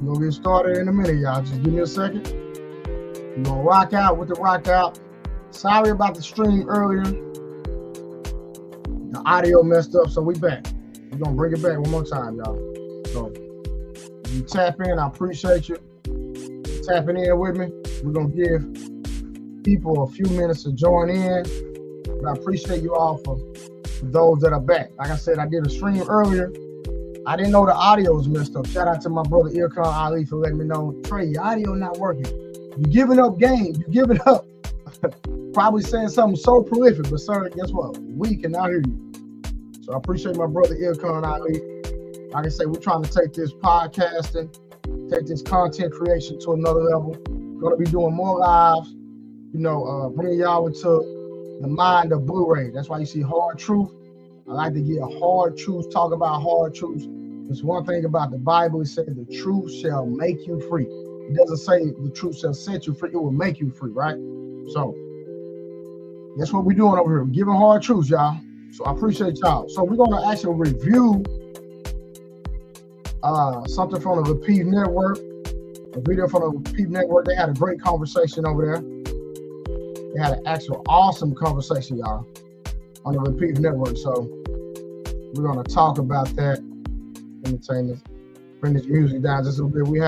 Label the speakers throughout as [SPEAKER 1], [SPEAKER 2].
[SPEAKER 1] We're gonna get started in a minute, y'all. Just give me a second. We're gonna rock out with the rock out. Sorry about the stream earlier. The audio messed up, so we back. We're gonna bring it back one more time, y'all. So if you tap in, I appreciate you tapping in with me. We're gonna give people a few minutes to join in. But I appreciate you all for those that are back. Like I said, I did a stream earlier. I didn't know the audio was messed up. Shout out to my brother Ilkan Ali for letting me know, Trey, your audio not working. You giving up game. You giving up. Probably saying something so prolific, but sir, guess what? We cannot hear you. So I appreciate my brother Ilkan Ali. Like I say, we're trying to take this podcasting, take this content creation to another level. Gonna be doing more lives, bringing y'all into the mind of Blu-ray. That's why you see Hard Truth. I like to get hard truths, talk about hard truths. There's one thing about the Bible, it says the truth shall make you free. It doesn't say the truth shall set you free, it will make you free, right? So that's what we're doing over here, giving hard truths, y'all. So I appreciate y'all. So we're gonna actually review something from the Repeat Network, a video from the Repeat Network. They had a great conversation over there. They had an actual awesome conversation, y'all, on the Repeat Network. So we're gonna talk about that. Let me turn this, bring this music down just a little bit. They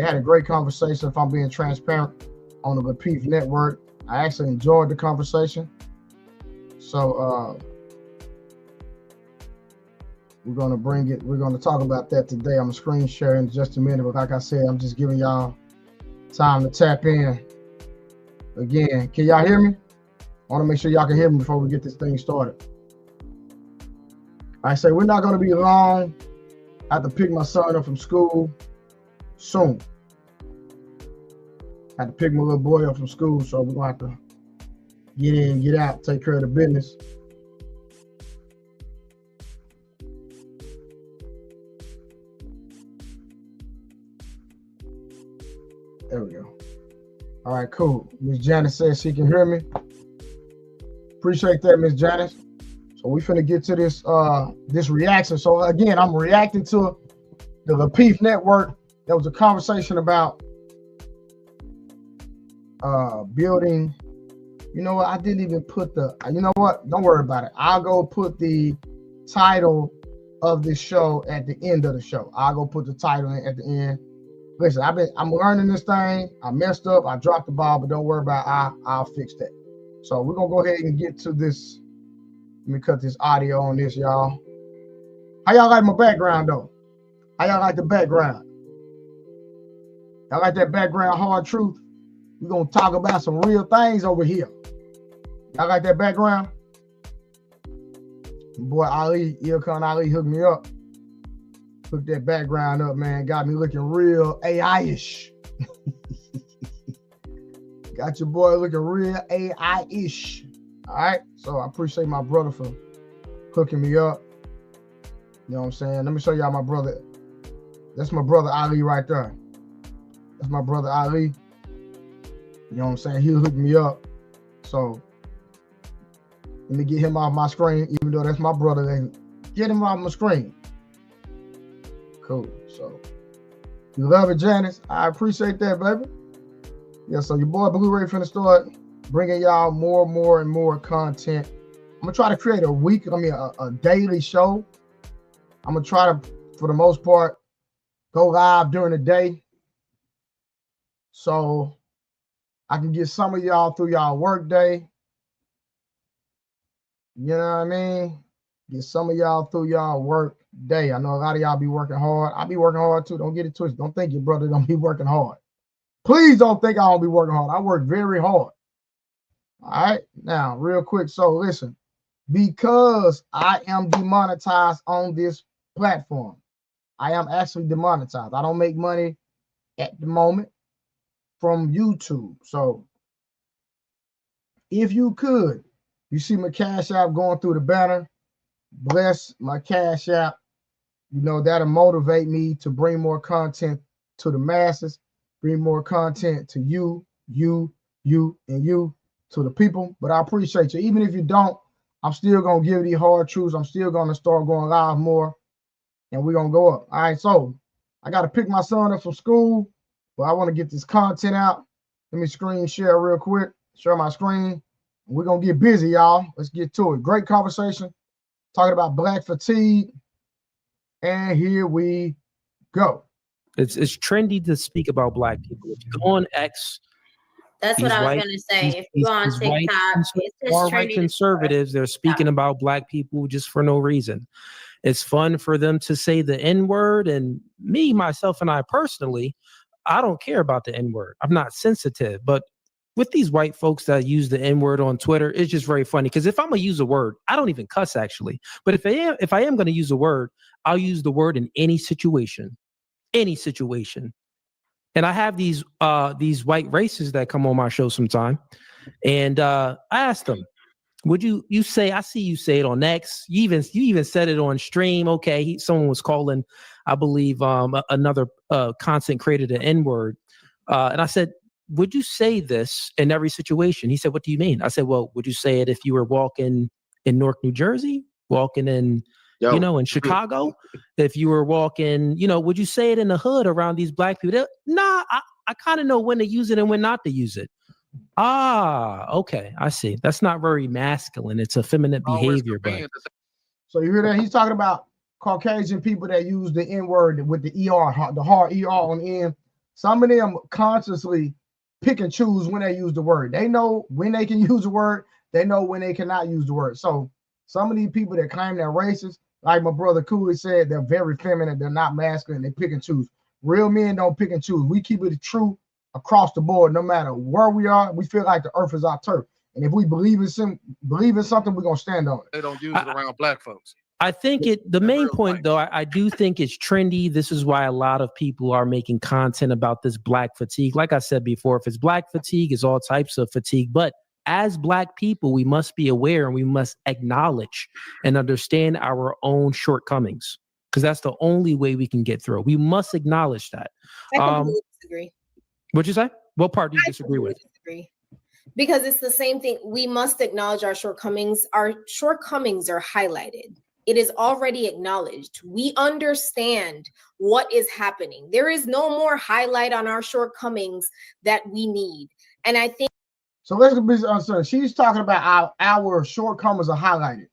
[SPEAKER 1] had a great conversation, if I'm being transparent, on the Repeat Network. I actually enjoyed the conversation. So we're gonna talk about that today. I'm gonna screen share in just a minute, but like I said, I'm just giving y'all time to tap in. Again, can y'all hear me? I want to make sure y'all can hear me before we get this thing started. I say we're not going to be long. I have to pick my son up from school soon. I have to pick my little boy up from school, so we're going to have to get in, get out, take care of the business. There we go. All right, cool. Miss Janice says she can hear me. Appreciate that, Miss Janice. So we finna get to this this reaction. So again, I'm reacting to the Repeat Network. There was a conversation about building. You know what? I didn't even put the. You know what? Don't worry about it. I'll go put the title of this show at the end of the show. I'll go put the title in at the end. Listen, I'm learning this thing. I messed up. I dropped the ball, but don't worry about it. I'll fix that. So we're gonna go ahead and get to this. Let me cut this audio on this, y'all. How y'all like my background though? How y'all like the background? Y'all like that background hard truth? We're gonna talk about some real things over here. Y'all like that background? Boy, Ilkan Ali hooked me up. Hooked that background up, man. Got me looking real AI-ish. Got your boy looking real AI-ish. All right. So I appreciate my brother for hooking me up. You know what I'm saying? Let me show y'all my brother. That's my brother Ali right there. That's my brother Ali. You know what I'm saying? He hooked me up. So let me get him off my screen, even though that's my brother. Get him off my screen. Cool. So you love it, Janice. I appreciate that, baby. Yeah, so your boy Blu-ray finna start bringing y'all more and more content. I'm gonna try to create a daily show. I'm gonna try to, for the most part, go live during the day, so I can get some of y'all through y'all work day. You know what I mean? Get some of y'all through y'all work day. I know a lot of y'all be working hard. I be working hard too. Don't get it twisted. Don't think your brother don't be working hard. Please don't think I don't be working hard. I work very hard. All right. Now, real quick. So listen, because I am demonetized on this platform, I am actually demonetized. I don't make money at the moment from YouTube. So if you could, you see my Cash App going through the banner. Bless my Cash App. You know, that'll motivate me to bring more content to the masses, bring more content to you, and you, to the people. But I appreciate you. Even if you don't, I'm still going to give you these hard truths. I'm still going to start going live more, and we're going to go up. All right, so I got to pick my son up from school, but I want to get this content out. Let me screen share real quick. Share my screen. We're going to get busy, y'all. Let's get to it. Great conversation talking about black fatigue. And here we go.
[SPEAKER 2] It's trendy to speak about black people. If you go on X,
[SPEAKER 3] that's what I was going to say. If you go on TikTok,
[SPEAKER 2] it's white conservatives, they're speaking about black people just for no reason. It's fun for them to say the N-word, and me, myself, and I personally, I don't care about the N-word. I'm not sensitive, but with these white folks that use the N-word on Twitter, it's just very funny because if I'm gonna use a word, I don't even cuss actually. But if I am gonna use a word, I'll use the word in any situation. And I have these white racists that come on my show sometime, and I asked them, would you say, I see you say it on X, you even said it on stream. Okay, someone was calling, I believe, another content creator the N-word, and I said, would you say this in every situation? He said, what do you mean? I said, well, would you say it if you were walking in Newark, New Jersey, walking in in Chicago, if you were walking, would you say it in the hood around these black people? Nah, I kind of know when to use it and when not to use it. Ah, okay, I see. That's not very masculine. It's effeminate behavior. But
[SPEAKER 1] so you hear that? He's talking about Caucasian people that use the N-word with the ER, the hard ER on the end. Some of them consciously pick and choose when they use the word. They know when they can use the word. They know when they cannot use the word. So some of these people that claim they're racist, like my brother Cooley said, they're very feminine. They're not masculine. They pick and choose. Real men don't pick and choose. We keep it true across the board. No matter where we are, we feel like the earth is our turf. And if we believe in something, we're going to stand on it.
[SPEAKER 4] They don't use it around black folks.
[SPEAKER 2] I think the main point, though, I do think it's trendy. This is why a lot of people are making content about this black fatigue. Like I said before, if it's black fatigue, it's all types of fatigue. But as black people, we must be aware and we must acknowledge and understand our own shortcomings, because that's the only way we can get through. We must acknowledge that.
[SPEAKER 3] I completely disagree.
[SPEAKER 2] What'd you say? What part do you disagree with?
[SPEAKER 3] Because it's the same thing. We must acknowledge our shortcomings. Our shortcomings are highlighted. It is already acknowledged. We understand what is happening. There is no more highlight on our shortcomings that we need. And I think.
[SPEAKER 1] So let's be honest. She's talking about our shortcomings are highlighted,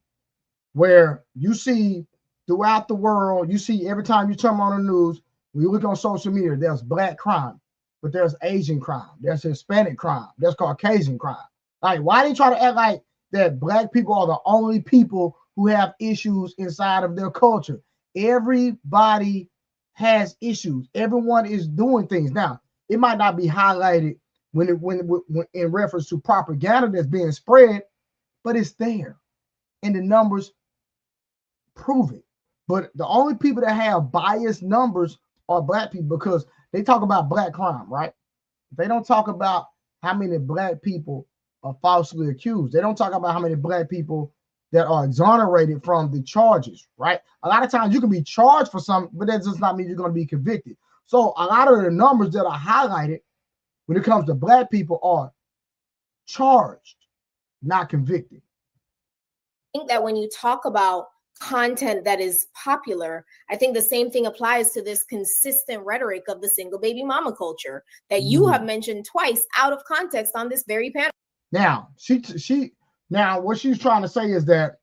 [SPEAKER 1] where you see throughout the world, you see every time you turn on the news, when you look on social media, there's black crime, but there's Asian crime, there's Hispanic crime, there's Caucasian crime. Like, why they try to act like that black people are the only people who have issues inside of their culture? Everybody has issues. Everyone is doing things. Now, it might not be highlighted when in reference to propaganda that's being spread, but it's there, and the numbers prove it. But the only people that have biased numbers are black people, because they talk about black crime, right? They don't talk about how many black people are falsely accused. They don't talk about how many black people that are exonerated from the charges, right? A lot of times you can be charged for something, but that does not mean you're going to be convicted. So a lot of the numbers that are highlighted when it comes to black people are charged, not convicted.
[SPEAKER 3] I think that when you talk about content that is popular, I think the same thing applies to this consistent rhetoric of the single baby mama culture that you have mentioned twice out of context on this very panel.
[SPEAKER 1] Now, now what she's trying to say is that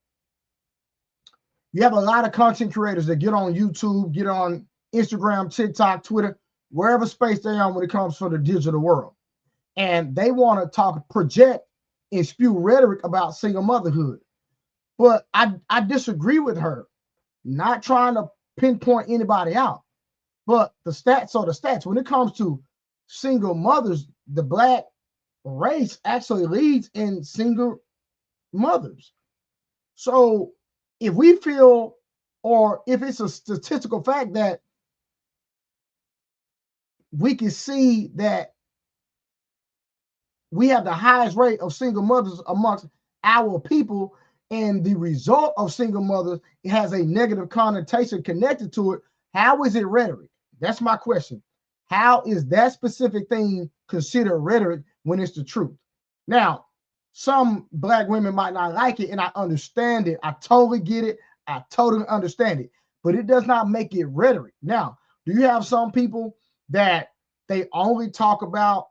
[SPEAKER 1] you have a lot of content creators that get on YouTube, get on Instagram, TikTok, Twitter, wherever space they are when it comes to the digital world. And they want to project and spew rhetoric about single motherhood. But I disagree with her, not trying to pinpoint anybody out. But the stats are the stats. When it comes to single mothers, the black race actually leads in single mothers. So if we feel, or if it's a statistical fact that we can see that we have the highest rate of single mothers amongst our people, and the result of single mothers, it has a negative connotation connected to it, how is it rhetoric? That's my question. How is that specific thing considered rhetoric when it's the truth? Now, some black women might not like it, and I understand it. I totally get it. I totally understand it. But it does not make it rhetoric. Now, Do you have some people that they only talk about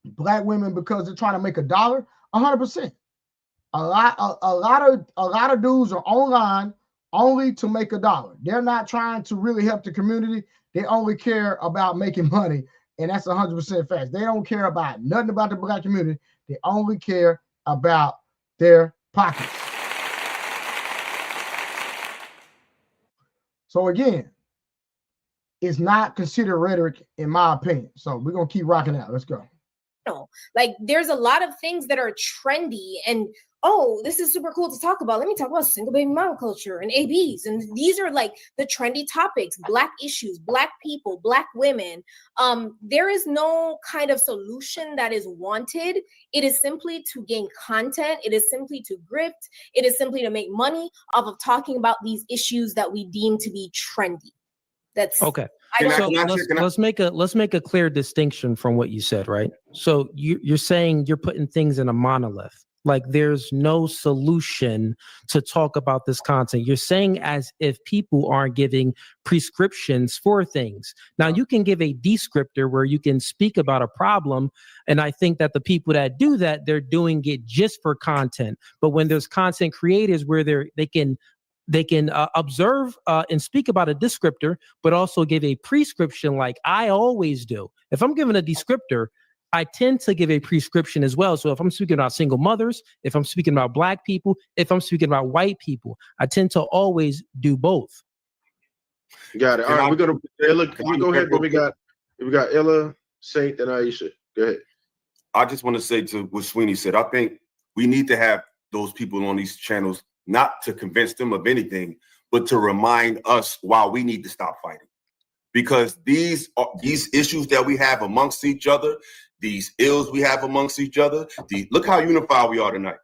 [SPEAKER 1] black women because they're trying to make $1? 100%. A lot of dudes are online only to make $1. They're not trying to really help the community. They only care about making money, and that's 100% facts. They don't care about nothing about the black community. They only care about their pockets. So again, it's not considered rhetoric, in my opinion. So we're gonna keep rocking out. Let's go.
[SPEAKER 3] Like there's a lot of things that are trendy and oh, this is super cool to talk about. Let me talk about single baby mom culture and ABs. And these are like the trendy topics, black issues, black people, black women. There is no kind of solution that is wanted. It is simply to gain content. It is simply to grift. It is simply to make money off of talking about these issues that we deem to be trendy. That's
[SPEAKER 2] okay. So let's make a clear distinction from what you said, right? So you're saying you're putting things in a monolith. Like there's no solution to talk about this content. You're saying as if people aren't giving prescriptions for things. Now you can give a descriptor where you can speak about a problem. And I think that the people that do that, they're doing it just for content. But when there's content creators where they can observe and speak about a descriptor, but also give a prescription like I always do. If I'm giving a descriptor, I tend to give a prescription as well. So if I'm speaking about single mothers, if I'm speaking about black people, if I'm speaking about white people, I tend to always do both.
[SPEAKER 5] Got it. All right, we're gonna Ella. Can you go ahead? But we got Ella, Saint, and Aisha. Go ahead.
[SPEAKER 6] I just want to say to what Sweeney said, I think we need to have those people on these channels, not to convince them of anything, but to remind us why we need to stop fighting. Because these issues that we have amongst each other, these ills we have amongst each other, look how unified we are tonight.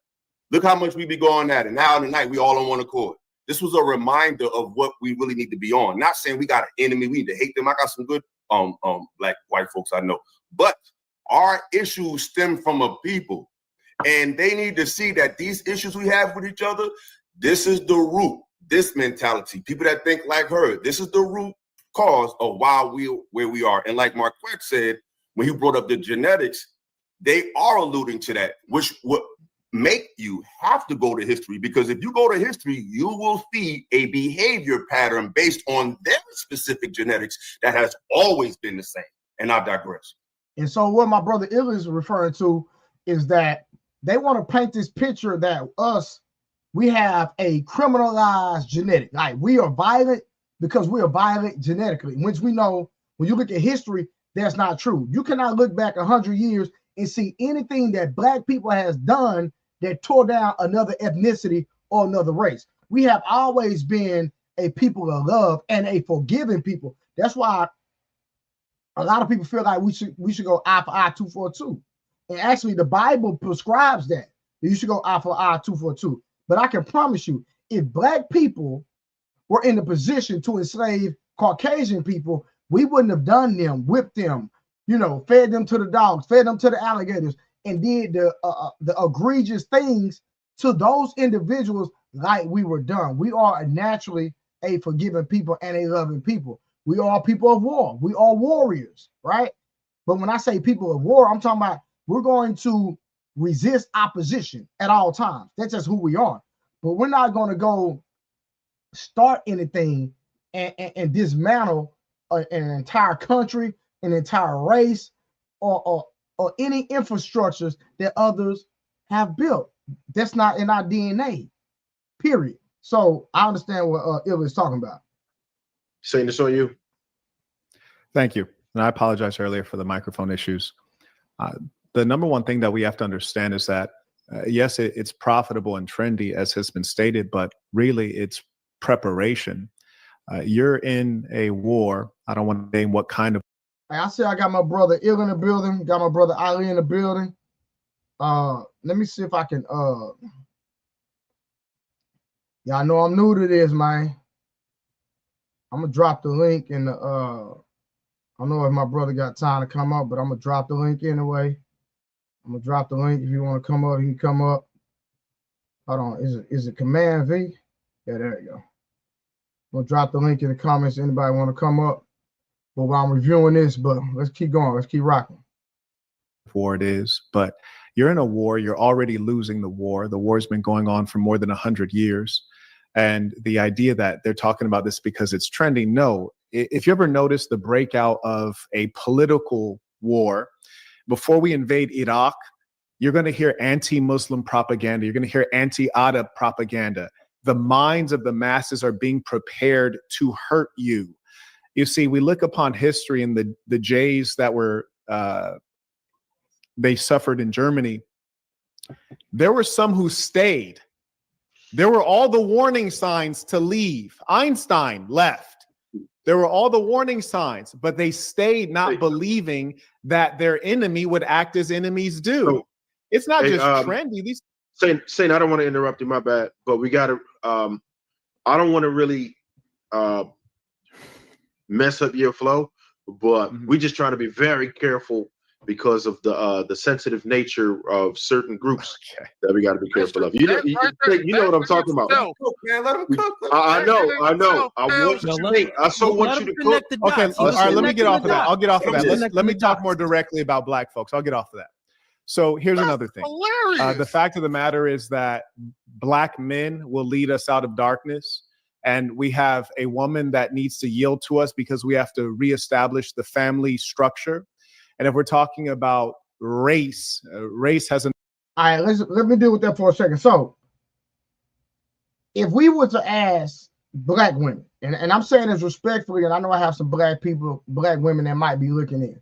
[SPEAKER 6] Look how much we be going at it. Now tonight we all on one accord. This was a reminder of what we really need to be on. Not saying we got an enemy, we need to hate them. I got some good black white folks I know. But our issues stem from a people. And they need to see that these issues we have with each other, this is the root, this mentality. People that think like her, this is the root cause of why where we are. And like Marquette said, when he brought up the genetics, they are alluding to that, which would make you have to go to history. Because if you go to history, you will see a behavior pattern based on their specific genetics that has always been the same. And I digress.
[SPEAKER 1] And so what my brother Ill is referring to is that they want to paint this picture that we have a criminalized genetic. Like we are violent because we are violent genetically, which we know when you look at history, that's not true. You cannot look back 100 years and see anything that black people has done that tore down another ethnicity or another race. We have always been a people of love and a forgiving people. That's why a lot of people feel like we should go eye for eye, tooth for tooth. And actually, the Bible prescribes that you should go eye for eye, tooth for tooth. But I can promise you, if black people were in the position to enslave Caucasian people, we wouldn't have done them, whipped them, fed them to the dogs, fed them to the alligators, and did the egregious things to those individuals like we were done. We are naturally a forgiving people and a loving people. We are people of war. We are warriors, right? But when I say people of war, I'm talking about we're going to resist opposition at all times. That's just who we are. But we're not going to go start anything and dismantle an entire country, an entire race, or any infrastructures that others have built. That's not in our DNA, period. So I understand what Ill is talking about.
[SPEAKER 5] Saying this on you.
[SPEAKER 7] Thank you. And I apologize earlier for the microphone issues. The number one thing that we have to understand is that, yes, it's profitable and trendy, as has been stated, but really it's preparation. You're in a war. I don't want to name what kind of.
[SPEAKER 1] I say I got my brother Ill in the building, got my brother Ali in the building. Let me see if I can. Y'all know I'm new to this, man. I'm gonna drop the link in the. I don't know if my brother got time to come up, but I'm gonna drop the link anyway. I'm gonna drop the link. If you want to come up, you can come up. Hold on, is it Command V? Yeah, there you go. I'm gonna drop the link in the comments. Anybody want to come up? But while I'm reviewing this, but let's keep going. Let's keep rocking.
[SPEAKER 7] War it is, but you're in a war. You're already losing the war. The war's been going on for more than 100 years. And the idea that they're talking about this because it's trending, no. If you ever notice the breakout of a political war, before we invade Iraq, you're going to hear anti-Muslim propaganda. You're going to hear anti-Arab propaganda. The minds of the masses are being prepared to hurt you. You see, we look upon history and the Jays that were, they suffered in Germany. There were some who stayed. There were all the warning signs to leave. Einstein left. There were all the warning signs, but they stayed, not believing that their enemy would act as enemies do.
[SPEAKER 5] So,
[SPEAKER 7] it's not just trendy. These
[SPEAKER 5] Saint, I don't want to interrupt you, my bad, but we got to, I don't want to really mess up your flow, but we just trying to be very careful because of the sensitive nature of certain groups that we got to be careful of. You know what I'm talking about.
[SPEAKER 6] Cook, man, let him cook.
[SPEAKER 5] I know. I want you to think. I so want you to cook.
[SPEAKER 7] Okay, all right, let me get off of that. I'll get off of that. Let me talk more directly about black folks. I'll get off of that. So here's another thing. The fact of the matter is that black men will lead us out of darkness. And we have a woman that needs to yield to us because we have to reestablish the family structure. And if we're talking about race, race has an.
[SPEAKER 1] All right, let me deal with that for a second. So if we were to ask black women, and I'm saying this respectfully, and I know I have some black people, black women that might be looking in.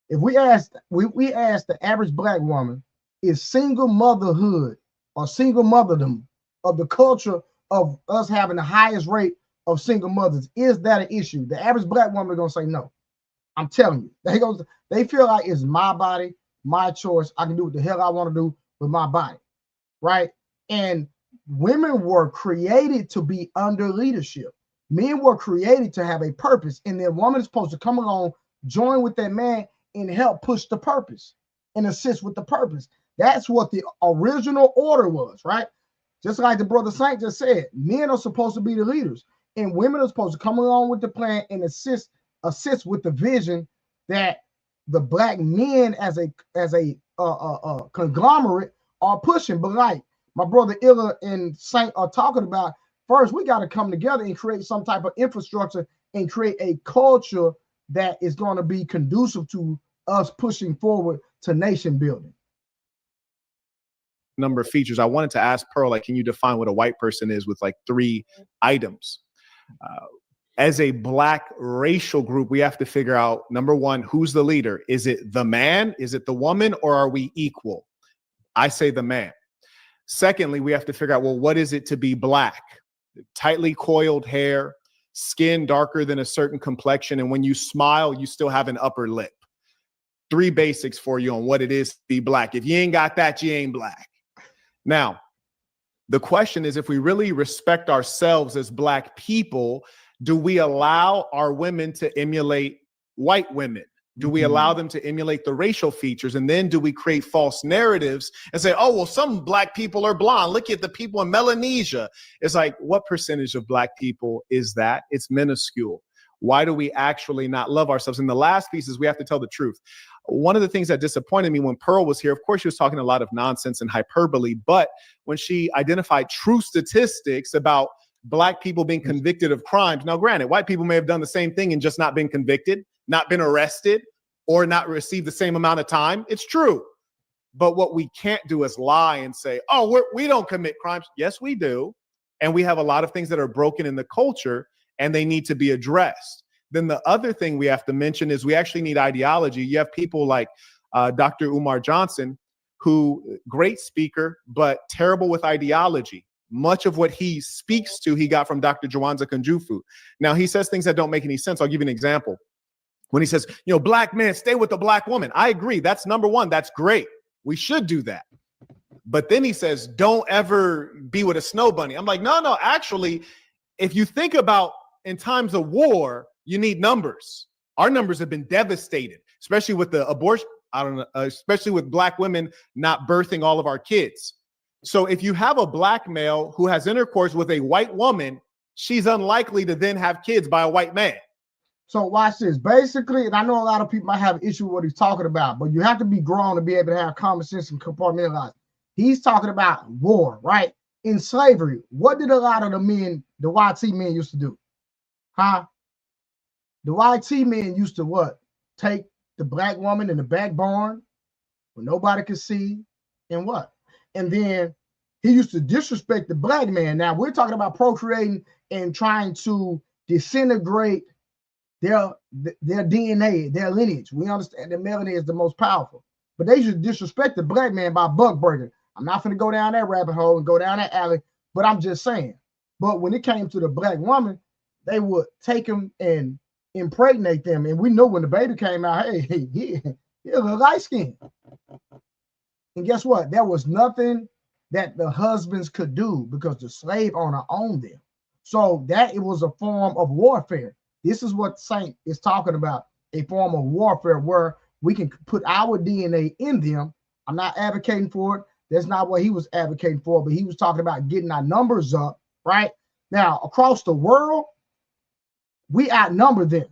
[SPEAKER 1] If we ask the average black woman, is single motherhood or single motherdom of the culture of us having the highest rate of single mothers, is that an issue? The average black woman is gonna say no. I'm telling you, they feel like it's my body, my choice. I can do what the hell I want to do with my body, right? And women were created to be under leadership. Men were created to have a purpose, and the woman is supposed to come along, join with that man, and help push the purpose and assist with the purpose. That's what the original order was, right? Just like the brother Saint just said, men are supposed to be the leaders, and women are supposed to come along with the plan and assist with the vision that the black men as a conglomerate are pushing. But like my brother Illa and Saint are talking about, first we got to come together and create some type of infrastructure and create a culture that is going to be conducive to us pushing forward to nation building.
[SPEAKER 7] Number of features. I wanted to ask Pearl, like, can you define what a white person is with like 3 items? As a black racial group, we have to figure out, number one, who's the leader? Is it the man? Is it the woman? Or are we equal? I say the man. Secondly, we have to figure out, well, what is it to be black? Tightly coiled hair, skin darker than a certain complexion, and when you smile, you still have an upper lip. 3 basics for you on what it is to be black. If you ain't got that, you ain't black. Now, the question is, if we really respect ourselves as black people, do we allow our women to emulate white women? Do we allow them to emulate the racial features? And then do we create false narratives and say, oh, well, some black people are blonde. Look at the people in Melanesia. It's like, what percentage of black people is that? It's minuscule. Why do we actually not love ourselves? And the last piece is we have to tell the truth. One of the things that disappointed me when Pearl was here, of course, she was talking a lot of nonsense and hyperbole, but when she identified true statistics about black people being convicted of crimes. Now, granted, white people may have done the same thing and just not been convicted, not been arrested, or not received the same amount of time. It's true. But what we can't do is lie and say, oh, we don't commit crimes. Yes, we do. And we have a lot of things that are broken in the culture and they need to be addressed. Then the other thing we have to mention is we actually need ideology. You have people like Dr. Umar Johnson, who great speaker, but terrible with ideology. Much of what he speaks to, he got from Dr. Jawanza Kunjufu. Now, he says things that don't make any sense. I'll give you an example. When he says, black men, stay with the black woman. I agree. That's number one. That's great. We should do that. But then he says, don't ever be with a snow bunny. I'm like, no, actually, if you think about in times of war, you need numbers. Our numbers have been devastated, especially with the abortion. I don't know, especially with black women not birthing all of our kids. So if you have a black male who has intercourse with a white woman, she's unlikely to then have kids by a white man.
[SPEAKER 1] So watch this. Basically, and I know a lot of people might have an issue with what he's talking about, but you have to be grown to be able to have common sense and compartmentalize. He's talking about war, right? In slavery, what did a lot of the men, the YT men used to do? Huh? The YT men used to what? Take the black woman in the back barn where nobody could see, and what? And then he used to disrespect the black man. Now we're talking about procreating and trying to disintegrate their DNA, their lineage. We understand that melanin is the most powerful, but they should disrespect the black man by buck breaking. I'm not going to go down that rabbit hole and go down that alley, but I'm just saying. But when it came to the black woman, they would take him and impregnate them. And we know when the baby came out, hey, he was a light skin. And guess what? There was nothing that the husbands could do because the slave owner owned them. So that it was a form of warfare. This is what Saint is talking about, a form of warfare where we can put our DNA in them. I'm not advocating for it. That's not what he was advocating for, but he was talking about getting our numbers up, right? Now, across the world, we outnumber them,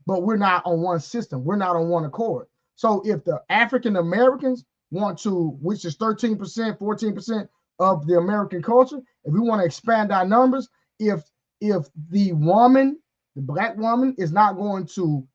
[SPEAKER 1] but we're not on one system. We're not on one accord. So if the African Americans want to, which is 13%, 14% of the American culture, if we want to expand our numbers, if the woman, the black woman, is not going to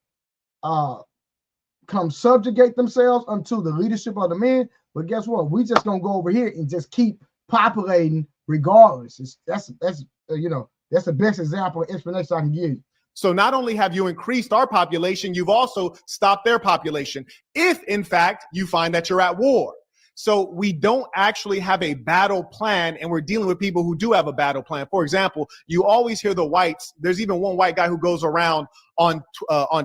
[SPEAKER 1] come subjugate themselves unto the leadership of the men, but guess what? We just gonna go over here and just keep populating regardless. That's the best example of explanation I can give you.
[SPEAKER 7] So not only have you increased our population, you've also stopped their population, if in fact you find that you're at war. So we don't actually have a battle plan, and we're dealing with people who do have a battle plan. For example, you always hear the whites. There's even one white guy who goes around on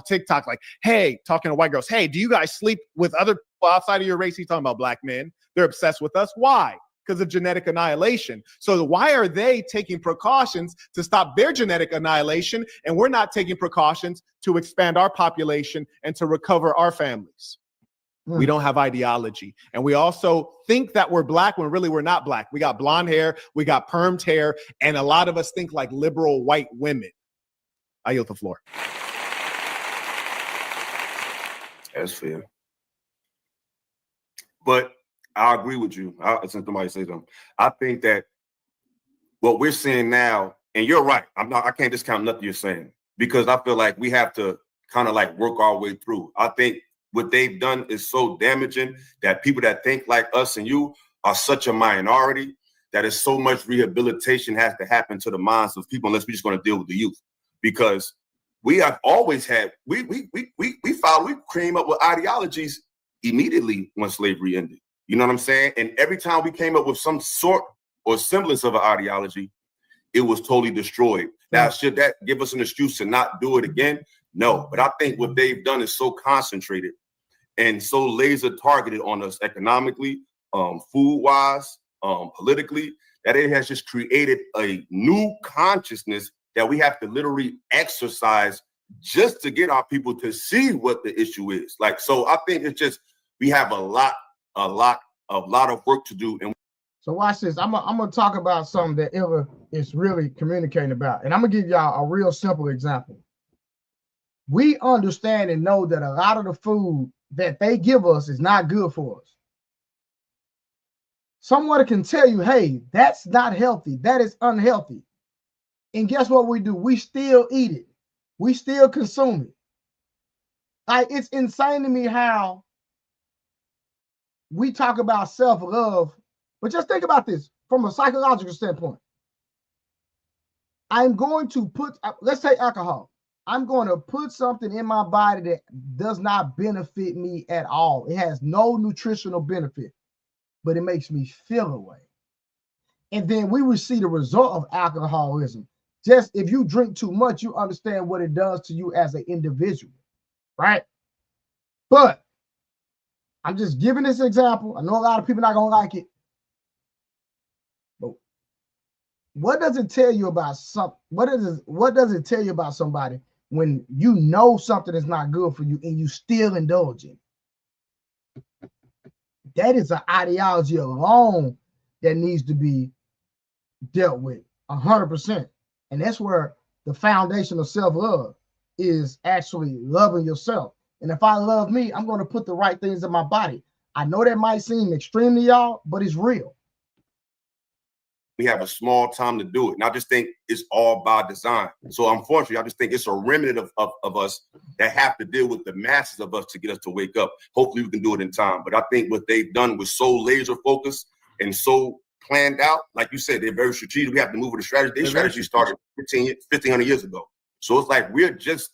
[SPEAKER 7] TikTok like, hey, talking to white girls, hey, do you guys sleep with other people outside of your race? He's talking about black men. They're obsessed with us. Why? Because of genetic annihilation. So why are they taking precautions to stop their genetic annihilation, and we're not taking precautions to expand our population and to recover our families? We don't have ideology. And we also think that we're black when really we're not black. We got blonde hair, we got permed hair, and a lot of us think like liberal white women. I yield the floor.
[SPEAKER 6] That's fair. But I agree with you. Since somebody say something, I think that what we're seeing now, and you're right, I can't discount nothing you're saying, because I feel like we have to kind of like work our way through. I think what they've done is so damaging that people that think like us and you are such a minority that is so much rehabilitation has to happen to the minds of people unless we're just going to deal with the youth. Because we have always had, we came up with ideologies immediately when slavery ended. You know what I'm saying? And every time we came up with some sort or semblance of an ideology, it was totally destroyed. Now, should that give us an excuse to not do it again? No, but I think what they've done is so concentrated and so laser targeted on us economically, food-wise, politically, that it has just created a new consciousness that we have to literally exercise just to get our people to see what the issue is. Like, so I think it's just, we have a lot of work to do. And
[SPEAKER 1] so watch this. I'm gonna talk about something that Illa is really communicating about, and I'm gonna give y'all a real simple example. We understand and know that a lot of the food that they give us is not good for us. Someone can tell you, hey, that's not healthy, that is unhealthy. And guess what we do? We still eat it. We still consume it. Like, it's insane to me how we talk about self-love, but just think about this from a psychological standpoint. I'm going to put, let's say alcohol. I'm going to put something in my body that does not benefit me at all. It has no nutritional benefit, but it makes me feel away. And then we will see the result of alcoholism. Just if you drink too much, you understand what it does to you as an individual, right? But I'm just giving this example. I know a lot of people are not going to like it. But what does it tell you about something? What does it tell you about somebody when you know something is not good for you and you still indulge in it? That is an ideology alone that needs to be dealt with 100%. And that's where the foundation of self-love. is actually loving yourself. And if I love me, I'm going to put the right things in my body. I know that might seem extreme to y'all, but it's real.
[SPEAKER 6] We have a small time to do it. And I just think it's all by design. So unfortunately, I just think it's a remnant of us that have to deal with the masses of us to get us to wake up. Hopefully we can do it in time. But I think what they've done was so laser focused and so planned out. Like you said, they're very strategic. We have to move with a strategy. Their strategy started 1,500 years ago. So it's like I just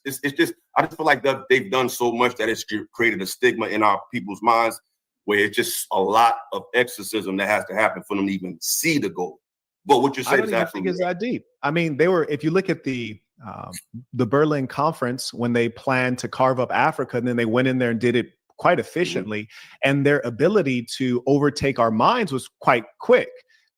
[SPEAKER 6] feel like they've done so much that it's created a stigma in our people's minds where it's just a lot of exorcism that has to happen for them to even see the goal. But what you're saying is absolutely
[SPEAKER 7] it's that deep. I mean, they were, if you look at the Berlin conference, when they planned to carve up Africa, and then they went in there and did it quite efficiently, and their ability to overtake our minds was quite quick.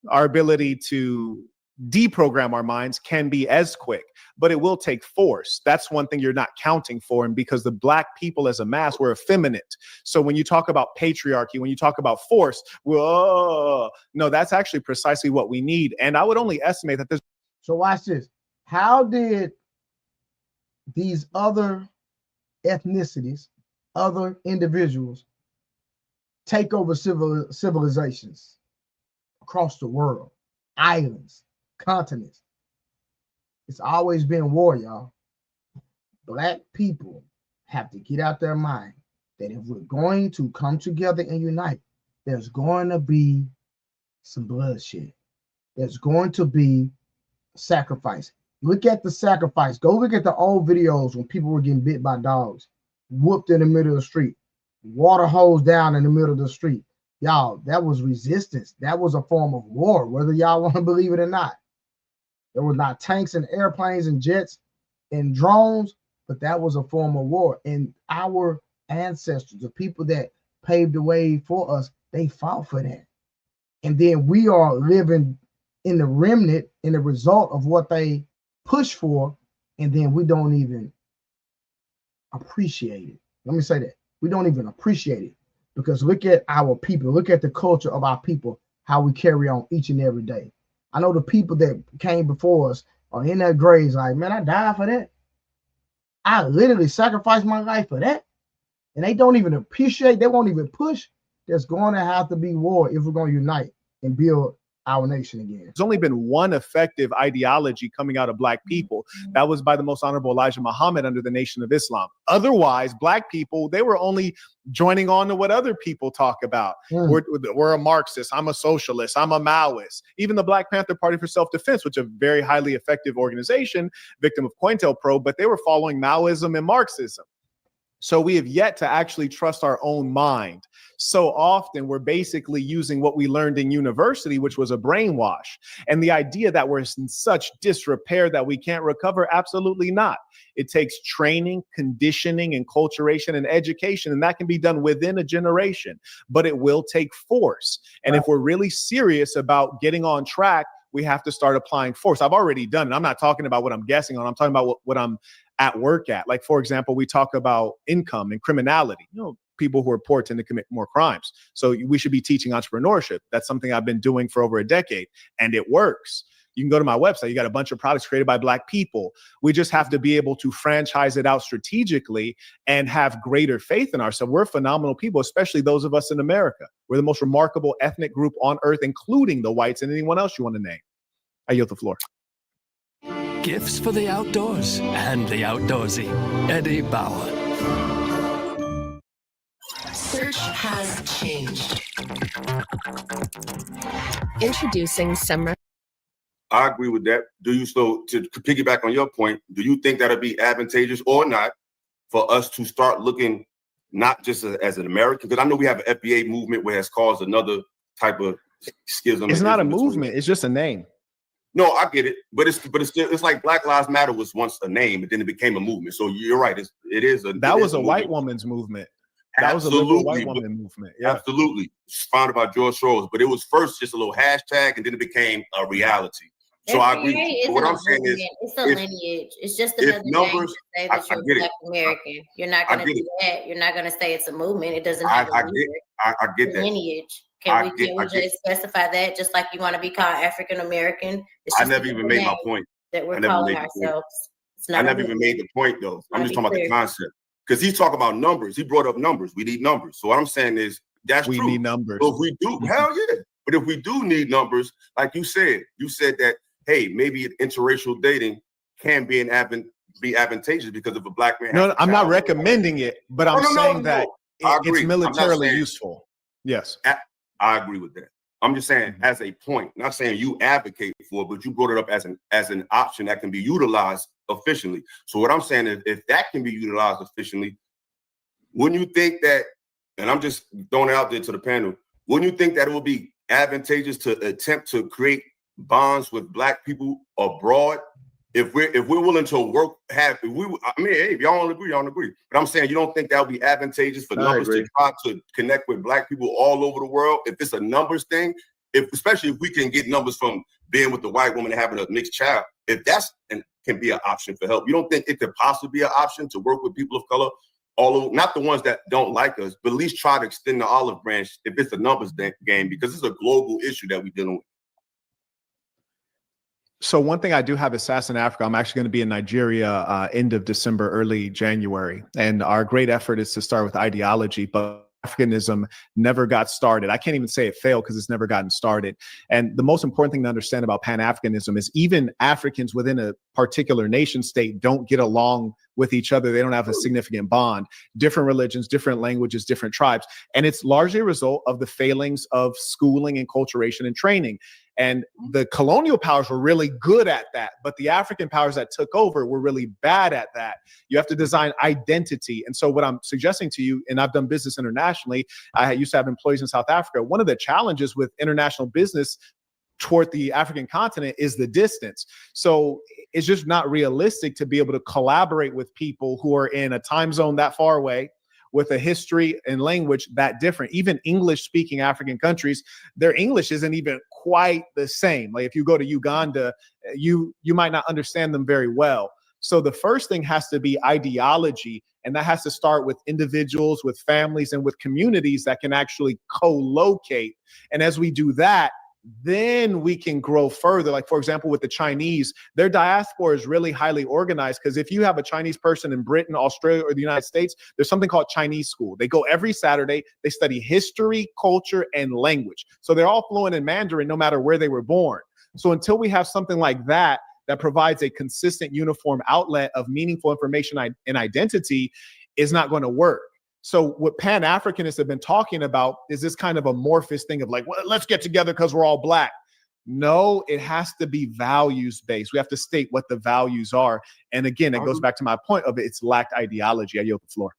[SPEAKER 7] Our ability to deprogram our minds can be as quick, but it will take force. That's one thing you're not counting for. And because the Black people as a mass were effeminate. So when you talk about patriarchy, when you talk about force, whoa, no, that's actually precisely what we need. And I would only estimate that there's.
[SPEAKER 1] So watch this. How did these other ethnicities, other individuals take over civilizations across the world, islands, continents? It's always been war, y'all. Black people have to get out their mind that if we're going to come together and unite, there's going to be some bloodshed. There's going to be sacrifice. Look at the sacrifice. Go look at the old videos when people were getting bit by dogs, whooped in the middle of the street, water hose down in the middle of the street. Y'all, that was resistance. That was a form of war, whether y'all want to believe it or not. There were not tanks and airplanes and jets and drones, but that was a form of war. And our ancestors, the people that paved the way for us, they fought for that. And then we are living in the remnant, in the result of what they pushed for, and then we don't even appreciate it. Let me say that. We don't even appreciate it, because look at our people, look at the culture of our people, how we carry on each and every day. I know the people that came before us are in their graves like, man, I died for that. I literally sacrificed my life for that. And they don't even appreciate, they won't even push. There's going to have to be war if we're going to unite and build our nation again.
[SPEAKER 7] There's only been one effective ideology coming out of Black people. That was by the Most Honorable Elijah Muhammad under the Nation of Islam. Otherwise, Black people, they were only joining on to what other people talk about. We're a Marxist, I'm a socialist, I'm a Maoist. Even the Black Panther Party for Self-Defense, which is a very highly effective organization, victim of COINTELPRO, but they were following Maoism and Marxism. So we have yet to actually trust our own mind. So often we're basically using what we learned in university, which was a brainwash. And the idea that we're in such disrepair that we can't recover, absolutely not. It takes training, conditioning, enculturation, and education, and that can be done within a generation, but it will take force. And if we're really serious about getting on track, we have to start applying force. I've already done it. I'm not talking about what I'm guessing on. I'm talking about what I'm at work at. Like, for example, we talk about income and criminality. You know, people who are poor tend to commit more crimes. So we should be teaching entrepreneurship. That's something I've been doing for over a decade, and it works. You can go to my website. You got a bunch of products created by Black people. We just have to be able to franchise it out strategically and have greater faith in ourselves. We're phenomenal people, especially those of us in America. We're the most remarkable ethnic group on earth, including the whites and anyone else you want to name. I yield the floor.
[SPEAKER 8] Gifts for the outdoors and the outdoorsy. Eddie Bauer.
[SPEAKER 9] Search has changed.
[SPEAKER 10] Introducing Semra.
[SPEAKER 6] I agree with that. So to piggyback on your point, do you think that'll be advantageous or not for us to start looking not just as an American? Because I know we have an FBA movement where it's caused another type of schism.
[SPEAKER 7] It's not a movement. It's just a name.
[SPEAKER 6] No, I get it, but it's still, it's like Black Lives Matter was once a name, and then it became a movement. So you're right. That
[SPEAKER 7] was a white woman's movement. That was a liberal white woman movement. Yeah.
[SPEAKER 6] Absolutely. It's founded by George Soros, but it was first just a little hashtag, and then it became a reality. So I agree. What I'm saying is,
[SPEAKER 11] it's a lineage. It's just another numbers, name to say that you're Black American. You're not going to do that. You're not going to say it's a movement. It doesn't have
[SPEAKER 6] I get that
[SPEAKER 11] lineage. Can we just specify that? Just like you want to be called African American.
[SPEAKER 6] I never even made my point.
[SPEAKER 11] That we're calling ourselves.
[SPEAKER 6] I never even made the point though. I'm just talking about the concept. Because he's talking about numbers. He brought up numbers. We need numbers. So what I'm saying is that's true.
[SPEAKER 7] We need numbers.
[SPEAKER 6] So if we do, hell yeah. But if we do need numbers, like you said that, hey, maybe interracial dating can be advantageous because of a black man.
[SPEAKER 7] No, I'm not recommending it, but I'm saying that it's militarily useful. Yes.
[SPEAKER 6] I agree with that. I'm just saying as a point, not saying you advocate for it, but you brought it up as an option that can be utilized efficiently. So what I'm saying is if that can be utilized efficiently, wouldn't you think that, and I'm just throwing it out there to the panel, wouldn't you think that it would be advantageous to attempt to create bonds with black people abroad? If we're willing to work, if y'all don't agree, y'all don't agree. But I'm saying you don't think that would be advantageous for numbers to try to connect with black people all over the world? If it's a numbers thing, especially if we can get numbers from being with the white woman and having a mixed child, if that's can be an option for help, you don't think it could possibly be an option to work with people of color all over, not the ones that don't like us, but at least try to extend the olive branch if it's a numbers game, because it's a global issue that we're dealing with.
[SPEAKER 7] So one thing I do have is SAS in Africa. I'm actually going to be in Nigeria end of December, early January. And our great effort is to start with ideology, but Africanism never got started. I can't even say it failed because it's never gotten started. And the most important thing to understand about Pan-Africanism is even Africans within a particular nation state don't get along with each other. They don't have a significant bond. Different religions, different languages, different tribes. And it's largely a result of the failings of schooling, enculturation, and training. And the colonial powers were really good at that, but the African powers that took over were really bad at that. You have to design identity. And so what I'm suggesting to you, and I've done business internationally, I used to have employees in South Africa. One of the challenges with international business toward the African continent is the distance. So it's just not realistic to be able to collaborate with people who are in a time zone that far away, with a history and language that different. Even English-speaking African countries, their English isn't even quite the same. Like if you go to Uganda, you might not understand them very well. So the first thing has to be ideology, and that has to start with individuals, with families, and with communities that can actually co-locate. And as we do that, then we can grow further. Like, for example, with the Chinese, their diaspora is really highly organized, because if you have a Chinese person in Britain, Australia, or the United States, there's something called Chinese school. They go every Saturday. They study history, culture, and language. So they're all fluent in Mandarin no matter where they were born. So until we have something like that provides a consistent, uniform outlet of meaningful information and identity, is not going to work. So what Pan-Africanists have been talking about is this kind of amorphous thing of like, well, let's get together because we're all black. No, it has to be values-based. We have to state what the values are. And again, it goes back to my point of it's lacked ideology. I yield the floor.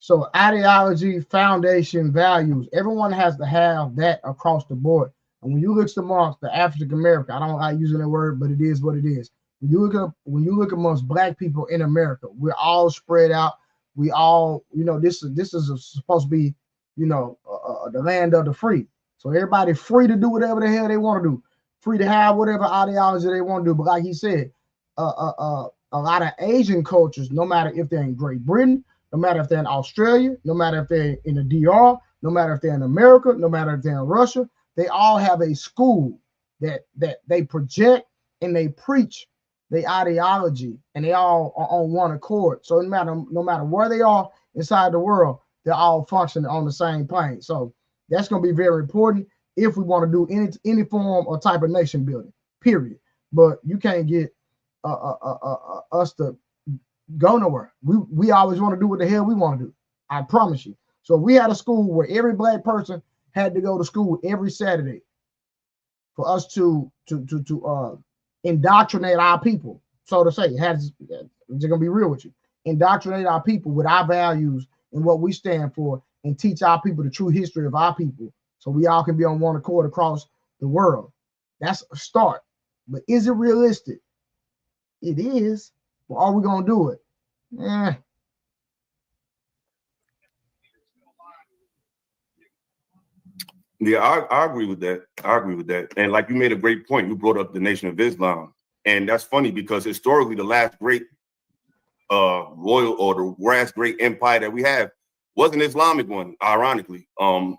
[SPEAKER 1] So ideology, foundation, values, everyone has to have that across the board. And when you look amongst the African American, I don't like using that word, but it is what it is. When you look amongst black people in America, we're all spread out. We all, this is supposed to be, the land of the free. So everybody free to do whatever the hell they want to do, free to have whatever ideology they want to do. But like he said, a lot of Asian cultures, no matter if they're in Great Britain, no matter if they're in Australia, no matter if they're in the DR, no matter if they're in America, no matter if they're in Russia, they all have a school that they project and they preach the ideology, and they all are on one accord. So no matter where they are inside the world, they're all functioning on the same plane. So that's going to be very important if we want to do any form or type of nation building, period. But you can't get us to go nowhere. We always want to do what the hell we want to do. I promise you. So we had a school where every black person had to go to school every Saturday for us to indoctrinate our people, so to say. Just gonna be real with you. Indoctrinate our people with our values and what we stand for, and teach our people the true history of our people, so we all can be on one accord across the world. That's a start. But is it realistic? It is. But are we gonna do it?
[SPEAKER 6] Yeah, I agree with that. I agree with that. And like you made a great point. You brought up the Nation of Islam. And that's funny because historically the last great royal or the last great empire that we have was an Islamic one, ironically.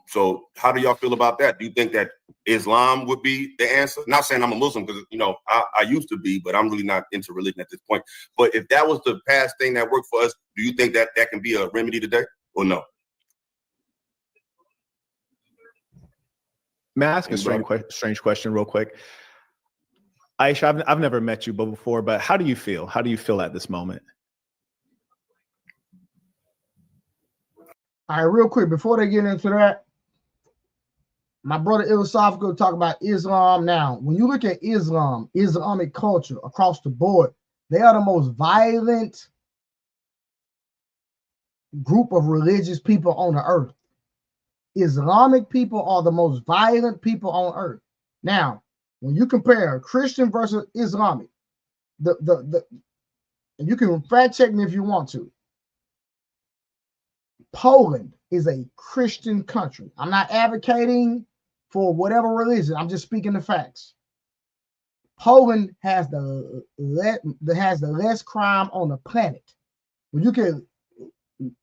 [SPEAKER 6] So how do y'all feel about that? Do you think that Islam would be the answer. Not saying I'm a Muslim because, you know, I used to be, but I'm really not into religion at this point. But if that was the past thing that worked for us, do you think that that can be a remedy today or no?
[SPEAKER 7] May I ask a strange question real quick? Aisha, I've never met you before, but how do you feel? How do you feel at this moment?
[SPEAKER 1] All right, real quick, before they get into that, my brother Ilosophical talk about Islam now. When you look at Islam, Islamic culture across the board, they are the most violent group of religious people on the earth. Islamic people are the most violent people on earth. Now, when you compare Christian versus Islamic, and you can fact check me if you want to. Poland is a Christian country. I'm not advocating for whatever religion. I'm just speaking the facts. Poland has the less crime on the planet. When you get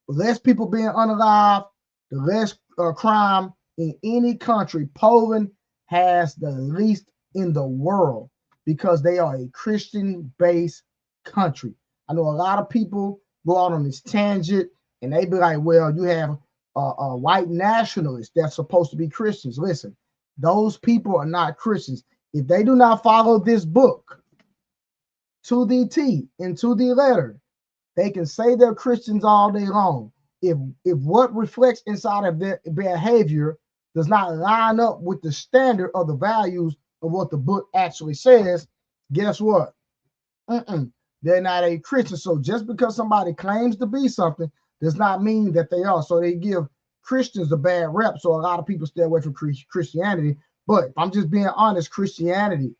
[SPEAKER 1] less people being unalive, the less crime in any country, Poland has the least in the world because they are a Christian-based country. I know a lot of people go out on this tangent and they be like, well, you have white nationalists that's supposed to be Christians. Listen, those people are not Christians. If they do not follow this book to the T and to the letter, they can say they're Christians all day long. If what reflects inside of their behavior does not line up with the standard of the values of what the book actually says, guess what? They're not a Christian. So just because somebody claims to be something does not mean that they are. So they give Christians a bad rep. So a lot of people stay away from Christianity. But if I'm just being honest, Christianity,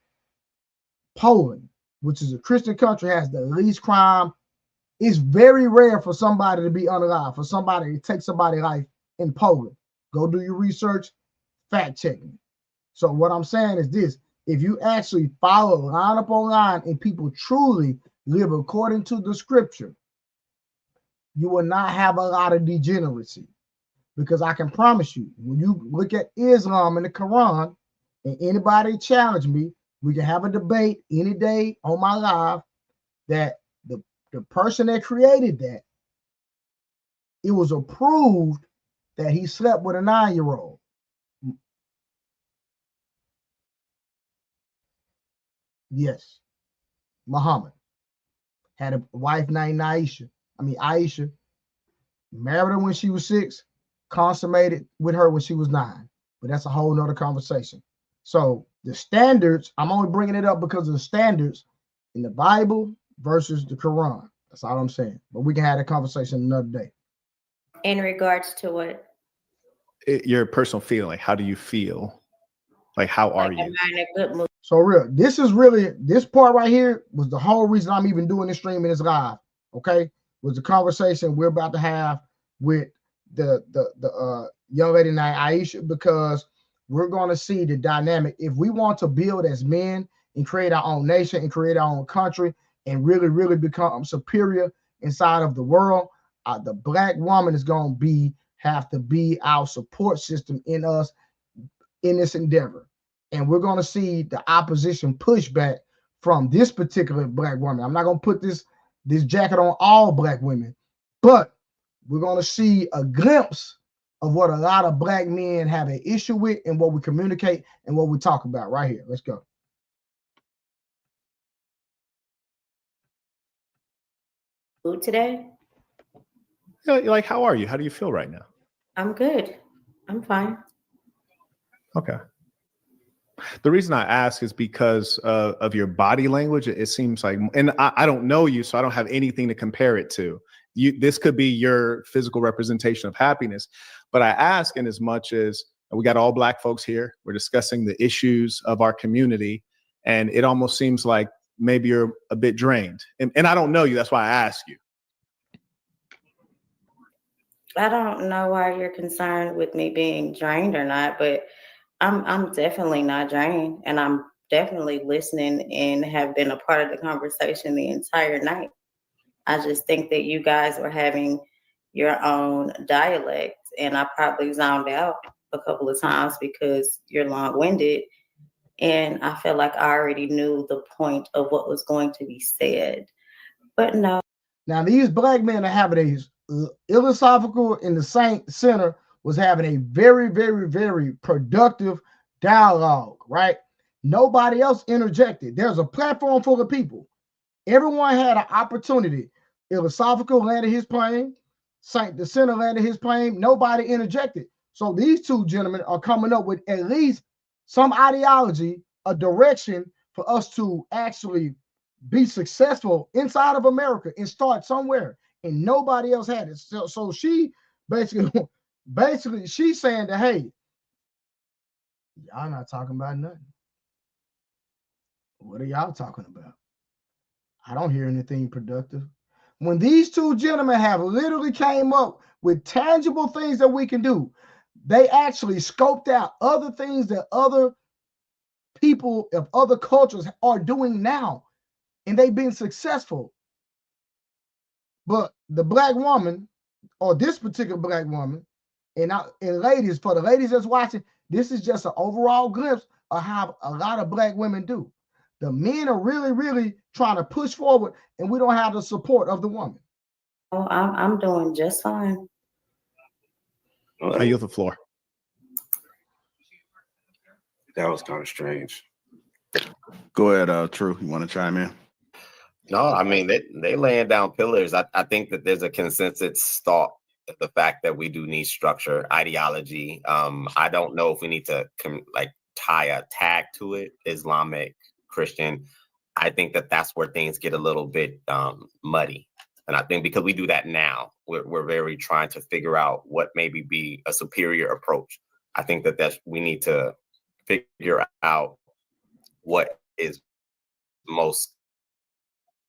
[SPEAKER 1] Poland, which is a Christian country, has the least crime. It's very rare for somebody to be unalive, for somebody to take somebody's life in Poland. Go do your research, fact check me. So what I'm saying is this: if you actually follow line up on line and people truly live according to the scripture, you will not have a lot of degeneracy. Because I can promise you, when you look at Islam and the Quran, and anybody challenge me, we can have a debate any day on my live that the person that created that, it was approved that he slept with a 9-year-old. Yes, Muhammad had a wife named Aisha, married her when she was 6, consummated with her when she was 9. But that's a whole nother conversation. So the standards, I'm only bringing it up because of the standards in the Bible versus the Quran. That's all I'm saying. But we can have that conversation another day.
[SPEAKER 11] In regards to what?
[SPEAKER 7] Your personal feeling. How do you feel? Like, how are you?
[SPEAKER 11] Am I in a good mood?
[SPEAKER 1] So real, this part right here was the whole reason I'm even doing this stream and this live. Okay, was the conversation we're about to have with the young lady named Aisha, because we're going to see the dynamic. If we want to build as men and create our own nation and create our own country and really, really become superior inside of the world, the Black woman is going to have to be our support system in us in this endeavor. And we're going to see the opposition pushback from this particular Black woman. I'm not going to put this jacket on all Black women, but we're going to see a glimpse of what a lot of Black men have an issue with and what we communicate and what we talk about right here. Let's go.
[SPEAKER 11] Food today?
[SPEAKER 7] Like, how are you? How do you feel right now?
[SPEAKER 11] I'm good. I'm fine.
[SPEAKER 7] Okay. The reason I ask is because of your body language. It seems like, and I don't know you, so I don't have anything to compare it to. This could be your physical representation of happiness. But I ask in as much as we got all Black folks here, we're discussing the issues of our community, and it almost seems like maybe you're a bit drained. And I don't know you, that's why I ask you.
[SPEAKER 11] I don't know why you're concerned with me being drained or not, but I'm definitely not drained, and I'm definitely listening and have been a part of the conversation the entire night. I just think that you guys were having your own dialect, and I probably zoned out a couple of times because you're long-winded. And I felt like I already knew the point of what was going to be said. But no.
[SPEAKER 1] Now, these black men are having a philosophical in the Saint Center was having a very, very, very productive dialogue, right? Nobody else interjected. There's a platform full of people. Everyone had an opportunity. Philosophical landed his plane. The Center landed his plane. Nobody interjected. So these two gentlemen are coming up with at least some ideology, a direction for us to actually be successful inside of America and start somewhere. And nobody else had it. So she basically she's saying that, hey, y'all not talking about nothing. What are y'all talking about? I don't hear anything productive. When these two gentlemen have literally came up with tangible things that we can do, they actually scoped out other things that other people of other cultures are doing now, and they've been successful. But the black woman, or this particular black woman, and ladies, for the ladies that's watching, this is just an overall glimpse of how a lot of black women do. The men are really, really trying to push forward, and we don't have the support of the woman.
[SPEAKER 11] Oh, I'm doing just fine.
[SPEAKER 7] I yield the floor.
[SPEAKER 6] That was kind of strange.
[SPEAKER 12] Go ahead, True. You want to chime in?
[SPEAKER 13] No, I mean, they laying down pillars. I think that there's a consensus thought, the fact that we do need structure, ideology. I don't know if we need to tie a tag to it, Islamic, Christian. I think that that's where things get a little bit muddy. And I think because we do that now, we're very trying to figure out what maybe be a superior approach. I think that we need to figure out what is most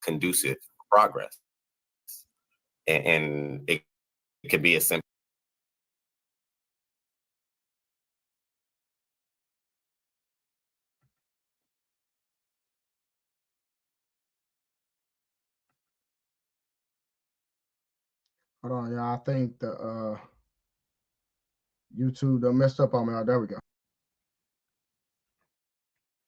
[SPEAKER 13] conducive progress. And it could be as simple.
[SPEAKER 1] Hold on, y'all. I think the YouTube done messed up on me. There we go.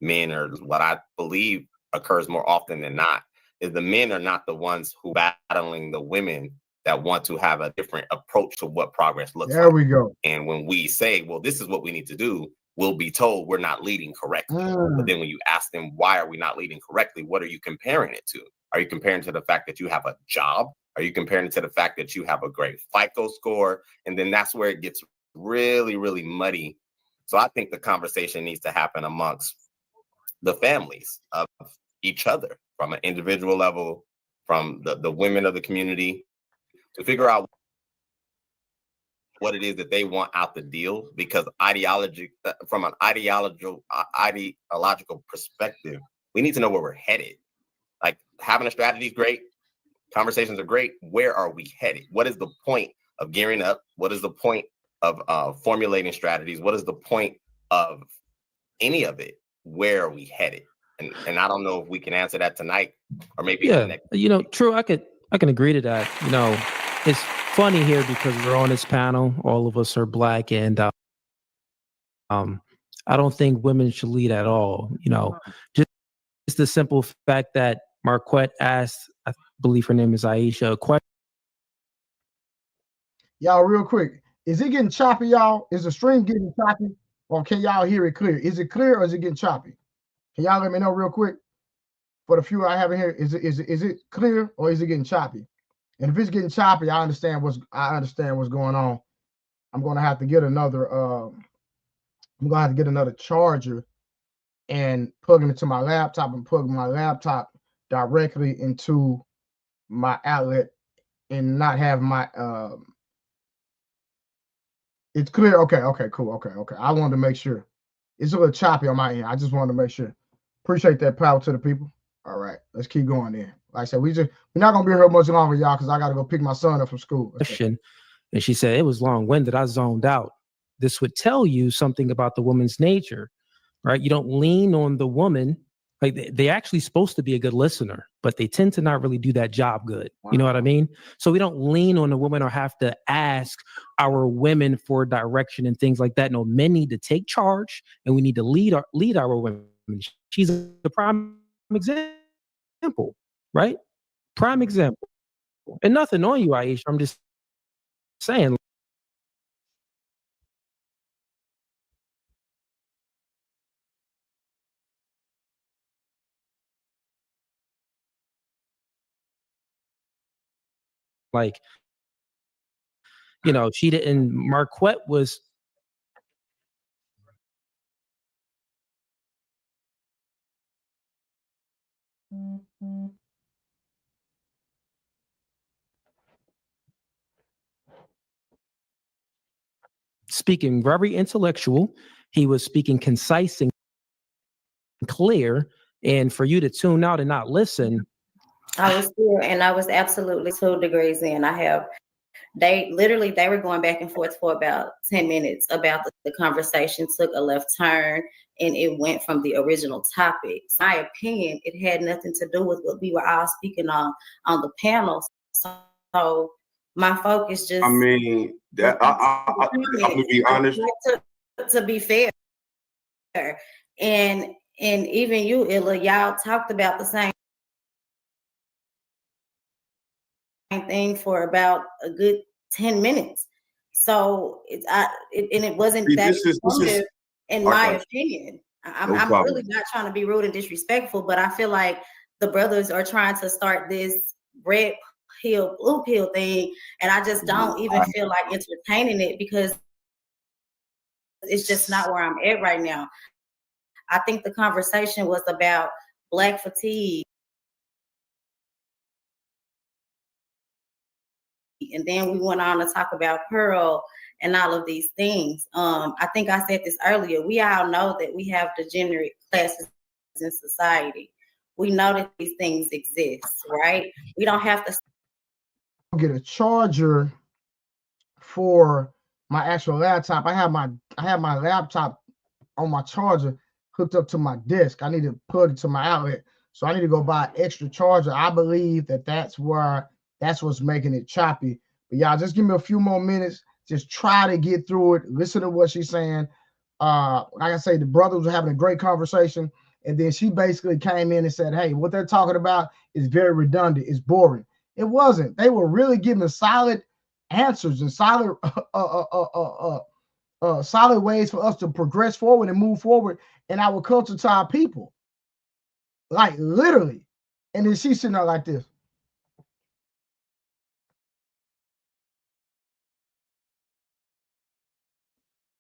[SPEAKER 13] Men are, what I believe occurs more often than not, is the men are not the ones who battling the women that want to have a different approach to what progress looks like.
[SPEAKER 1] There we go.
[SPEAKER 13] And when we say, well, this is what we need to do, we'll be told we're not leading correctly. But then when you ask them, why are we not leading correctly? What are you comparing it to? Are you comparing to the fact that you have a job? Are you comparing it to the fact that you have a great FICO score? And then that's where it gets really, really muddy. So I think the conversation needs to happen amongst the families of each other, from an individual level, from the women of the community, to figure out what it is that they want out the deal. Because from an ideological perspective, we need to know where we're headed. Like, having a strategy is great. Conversations are great. Where are we headed? What is the point of gearing up? What is the point of formulating strategies? What is the point of any of it? Where are we headed? And I don't know if we can answer that tonight, or maybe
[SPEAKER 2] True. I can agree to that. It's funny here because we're on this panel. All of us are black, and I don't think women should lead at all. Just the simple fact that Marquette asked, I believe her name is Aisha, a question.
[SPEAKER 1] Y'all, real quick, is it getting choppy, y'all? Is the stream getting choppy, or can y'all hear it clear? Is it clear, or is it getting choppy? Can y'all let me know real quick? For the few I have in here, is it clear, or is it getting choppy? And if it's getting choppy, I understand what's going on. I'm gonna have to get another charger and plug it into my laptop and plug my laptop directly into my outlet and not have my it's clear. Okay, cool. Okay. I wanted to make sure. It's a little choppy on my end. I just wanted to make sure. Appreciate that. Power to the people. All right, let's keep going then. Like I said, we're not gonna be here much longer, y'all, because I gotta go pick my son up from school.
[SPEAKER 2] Question, and she said it was long-winded. I zoned out. This would tell you something about the woman's nature, right? You don't lean on the woman Like they're actually supposed to be a good listener, but they tend to not really do that job good. Wow. You know what I mean? So we don't lean on the women or have to ask our women for direction and things like that. No, men need to take charge, and we need to lead our women. She's a prime example, right? Prime example. And nothing on you, Aisha. I'm just saying. Like, you know, she didn't. Marquette was. Speaking very intellectual, he was speaking concise and clear. And for you to tune out and not listen,
[SPEAKER 11] I was here, and I was absolutely 2 degrees in. They were going back and forth for about 10 minutes about the conversation took a left turn, and it went from the original topic. In my opinion, it had nothing to do with what we were all speaking on the panel. So my focus just.
[SPEAKER 6] I mean, I'm gonna be honest.
[SPEAKER 11] To be fair, and even you, Illa, y'all talked about the same thing for about a good 10 minutes. So it wasn't that informative, in my opinion. I'm really not trying to be rude and disrespectful, but I feel like the brothers are trying to start this red pill, blue pill thing, and I just don't even feel like entertaining it because it's just not where I'm at right now. I think the conversation was about Black fatigue. And then we went on to talk about Pearl and all of these things. I think I said this earlier. We all know that we have degenerate classes in society. We know that these things exist, right? We don't have to
[SPEAKER 1] get a charger for my actual laptop. I have my laptop on my charger hooked up to my desk. I need to plug it to my outlet. So I need to go buy an extra charger. I believe that's what's making it choppy. But y'all, just give me a few more minutes. Just try to get through it. Listen to what she's saying. Like I say, the brothers were having a great conversation. And then she basically came in and said, hey, what they're talking about is very redundant. It's boring. It wasn't. They were really giving solid answers and solid solid ways for us to progress forward and move forward in our culture to our people. Like literally. And then she's sitting there like this.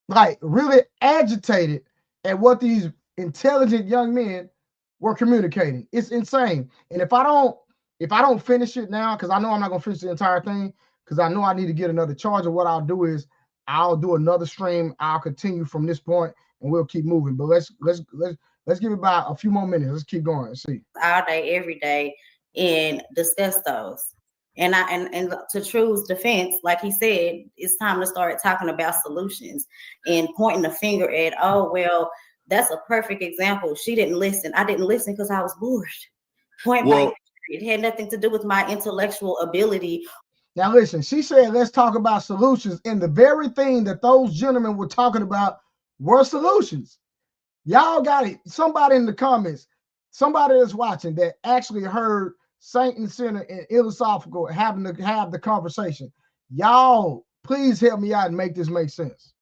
[SPEAKER 1] Like really agitated at what these intelligent young men were communicating. It's insane. And if I don't finish it now, because I know I'm not gonna finish the entire thing, because I know I need to get another charger, what I'll do is I'll do another stream. I'll continue from this point and we'll keep moving. But let's give it about a few more minutes. Let's keep going and see.
[SPEAKER 11] All day, every day, and discuss those. And to True's defense, like he said, it's time to start talking about solutions and pointing the finger at, oh, well, that's a perfect example. She didn't listen. I didn't listen because I was bored. Point blank. It had nothing to do with my intellectual ability.
[SPEAKER 1] Now listen, she said, let's talk about solutions. And the very thing that those gentlemen were talking about were solutions. Y'all got it. Somebody in the comments, somebody that's watching that actually heard Saint and Sinner and Philosophical having to have the conversation. Y'all, please help me out and make this make sense.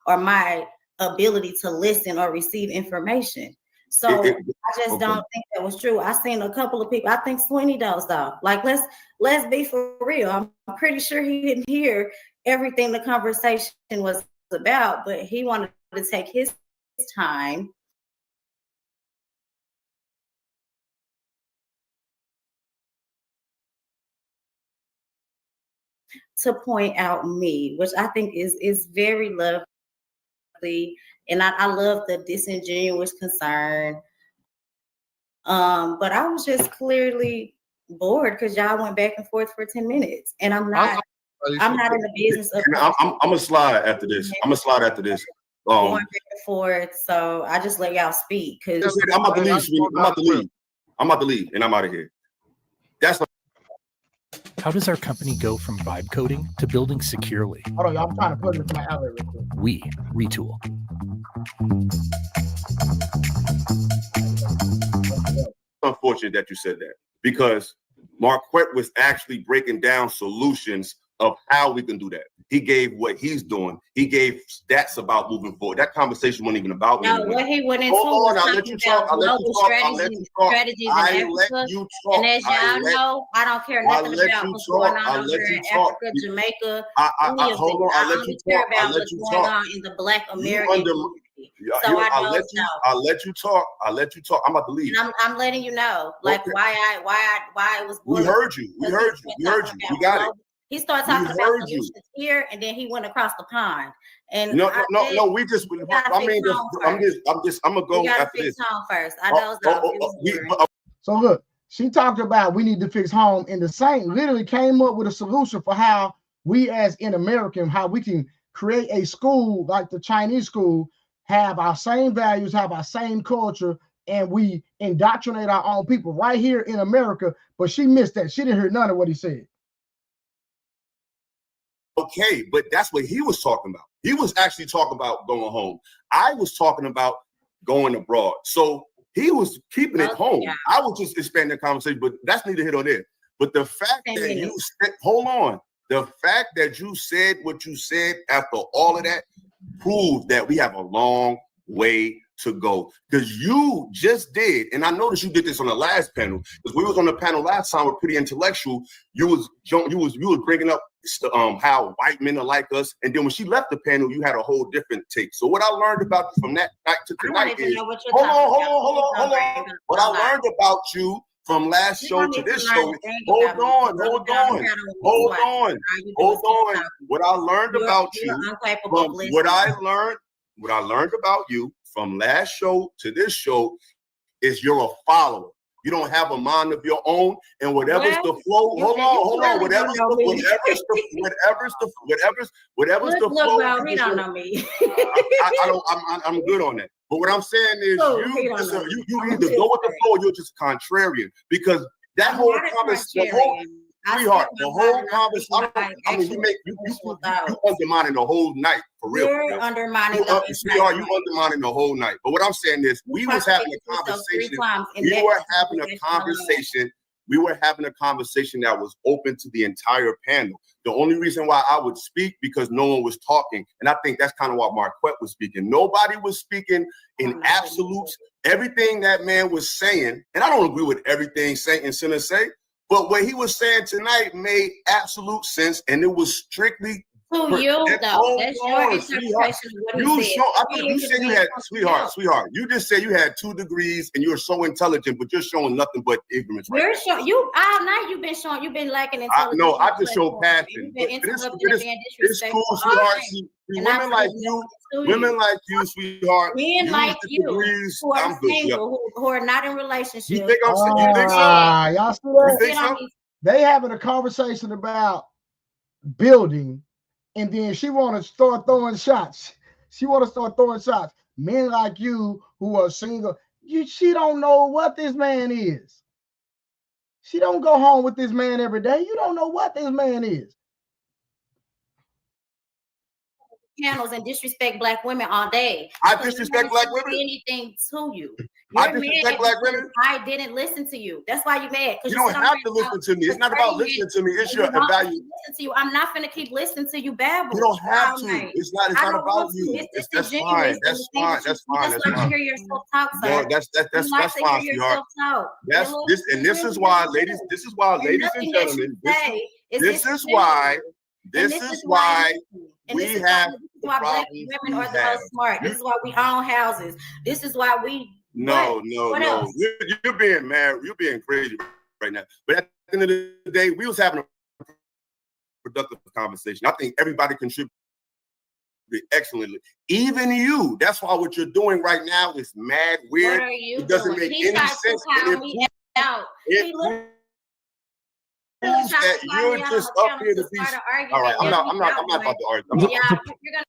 [SPEAKER 11] Or my ability to listen or receive information. So I just don't think that was true. I seen a couple of people. I think Sweeney dozed off. Like let's be for real. I'm pretty sure he didn't hear everything the conversation was about, but he wanted to take his time to point out me, which I think is very lovely. And I love the disingenuous concern. But I was just clearly bored because y'all went back and forth for 10 minutes. And I'm not in the business of
[SPEAKER 6] I'm gonna slide after this.
[SPEAKER 11] going back and forth. So I just let y'all speak because
[SPEAKER 6] I'm about to leave. I'm about to leave, and I'm out of here. That's
[SPEAKER 14] how does our company go from vibe coding to building securely?
[SPEAKER 1] Hold on, y'all. I'm trying to put it in my alley real quick.
[SPEAKER 14] We retool.
[SPEAKER 6] Unfortunate that you said that, because Marquette was actually breaking down solutions of how we can do that. He gave what he's doing. He gave stats about moving forward. That conversation wasn't even about
[SPEAKER 11] no.
[SPEAKER 6] anyway.
[SPEAKER 11] What he went into
[SPEAKER 6] Hold on,
[SPEAKER 11] was
[SPEAKER 6] I'll let
[SPEAKER 11] talking
[SPEAKER 6] you talk.
[SPEAKER 11] about
[SPEAKER 6] I'll let
[SPEAKER 11] global
[SPEAKER 6] you talk.
[SPEAKER 11] strategies in Africa. And as y'all know, I don't care nothing about what's going on over in Africa, Jamaica.
[SPEAKER 6] Hold on, I'll let you
[SPEAKER 11] care
[SPEAKER 6] talk.
[SPEAKER 11] about
[SPEAKER 6] I'll let
[SPEAKER 11] what's
[SPEAKER 6] you
[SPEAKER 11] going
[SPEAKER 6] talk.
[SPEAKER 11] on in the Black American community. So
[SPEAKER 6] I'll let you talk. I'm about to leave.
[SPEAKER 11] And I'm letting you know, like,
[SPEAKER 6] Okay.
[SPEAKER 11] why it was.
[SPEAKER 6] We heard you. We got it.
[SPEAKER 11] He started talking about solutions here, and then he went across the pond. And
[SPEAKER 6] no. We just. I'm gonna go after this.
[SPEAKER 11] First, I know.
[SPEAKER 1] So look, she talked about we need to fix home, and the Saint literally came up with a solution for how we, as in American, how we can create a school like the Chinese school, have our same values, have our same culture, and we indoctrinate our own people right here in America. But she missed that. She didn't hear none of what he said.
[SPEAKER 6] Okay, but that's what he was talking about. He was actually talking about going home. I was talking about going abroad. So he was keeping it home. Yeah. I was just expanding the conversation, but that's neither here nor there. But the fact that you said, hold on, the fact that you said what you said after all of that proves that we have a long way to go, because you just did, and I noticed you did this on the last panel, because we was on the panel last time with Pretty Intellectual. You was bringing up how white men are like us, and then when she left the panel, you had a whole different take. So what I learned about you from that night to tonight is, hold on. What I learned about you from last show to this show, hold on. What I learned about you, what I learned about you from last show to this show is you're a follower. You don't have a mind of your own, and whatever's the flow. Hold on. Whatever's the flow.
[SPEAKER 11] He don't know me.
[SPEAKER 6] I'm good on that. But what I'm saying is, you either go with the flow or you're just contrarian, because that whole conversation, sweetheart, the whole conversation. I mean, you undermining the whole night for real.
[SPEAKER 11] You're undermining
[SPEAKER 6] sweetheart. You undermining the whole night. But what I'm saying is, we was having a conversation. We were having a conversation. We were having a conversation that was open to the entire panel. The only reason why I would speak, because no one was talking, and I think that's kind of why Marquette was speaking. Nobody was speaking in absolutes. Everything that man was saying, and I don't agree with everything Saint and Sinner say, but what he was saying tonight made absolute sense, and it was strictly
[SPEAKER 11] to you, though. That's your interpretation of what he said.
[SPEAKER 6] You said you had, sweetheart. You just said you had 2 degrees and you're so intelligent, but you're showing nothing but ignorance.
[SPEAKER 11] You're showing you all night. You've been lacking intelligence.
[SPEAKER 6] No, I just show passion. It's cool, sweetheart. Women like you, sweetheart.
[SPEAKER 11] Men like you who are single, who are not in relationships.
[SPEAKER 6] You think so?
[SPEAKER 1] Y'all see that? They having a conversation about building, and then she want to start throwing shots. Men like you who are single, she don't know what this man is. She don't go home with this man every day. You don't know what this man is.
[SPEAKER 11] Panels and disrespect black women all day.
[SPEAKER 6] I disrespect black women.
[SPEAKER 11] Anything to you?
[SPEAKER 6] I disrespect black women.
[SPEAKER 11] I didn't listen to you. That's why you're mad.
[SPEAKER 6] You don't have to listen to me. It's not about listening to me. It's your value.
[SPEAKER 11] Listen to you. I'm not gonna keep listening to you babble.
[SPEAKER 6] You don't have to. It's not about you. That's fine. That's fine. That's fine.
[SPEAKER 11] That's fine. Hear yourself talk, sir.
[SPEAKER 6] No, that's fine, sweetheart. This is why, ladies and gentlemen. This is why we have.
[SPEAKER 11] This is why black women are the most smart. This is why we own houses. This is why we.
[SPEAKER 6] No. You're being mad. You're being crazy right now. But at the end of the day, we was having a productive conversation. I think everybody contributed excellently. Even you. That's why what you're doing right now is mad weird.
[SPEAKER 11] What are you
[SPEAKER 6] it doesn't
[SPEAKER 11] doing?
[SPEAKER 6] make any sense. That you're just up here to be. All right, I'm not about to argue.
[SPEAKER 11] You're gonna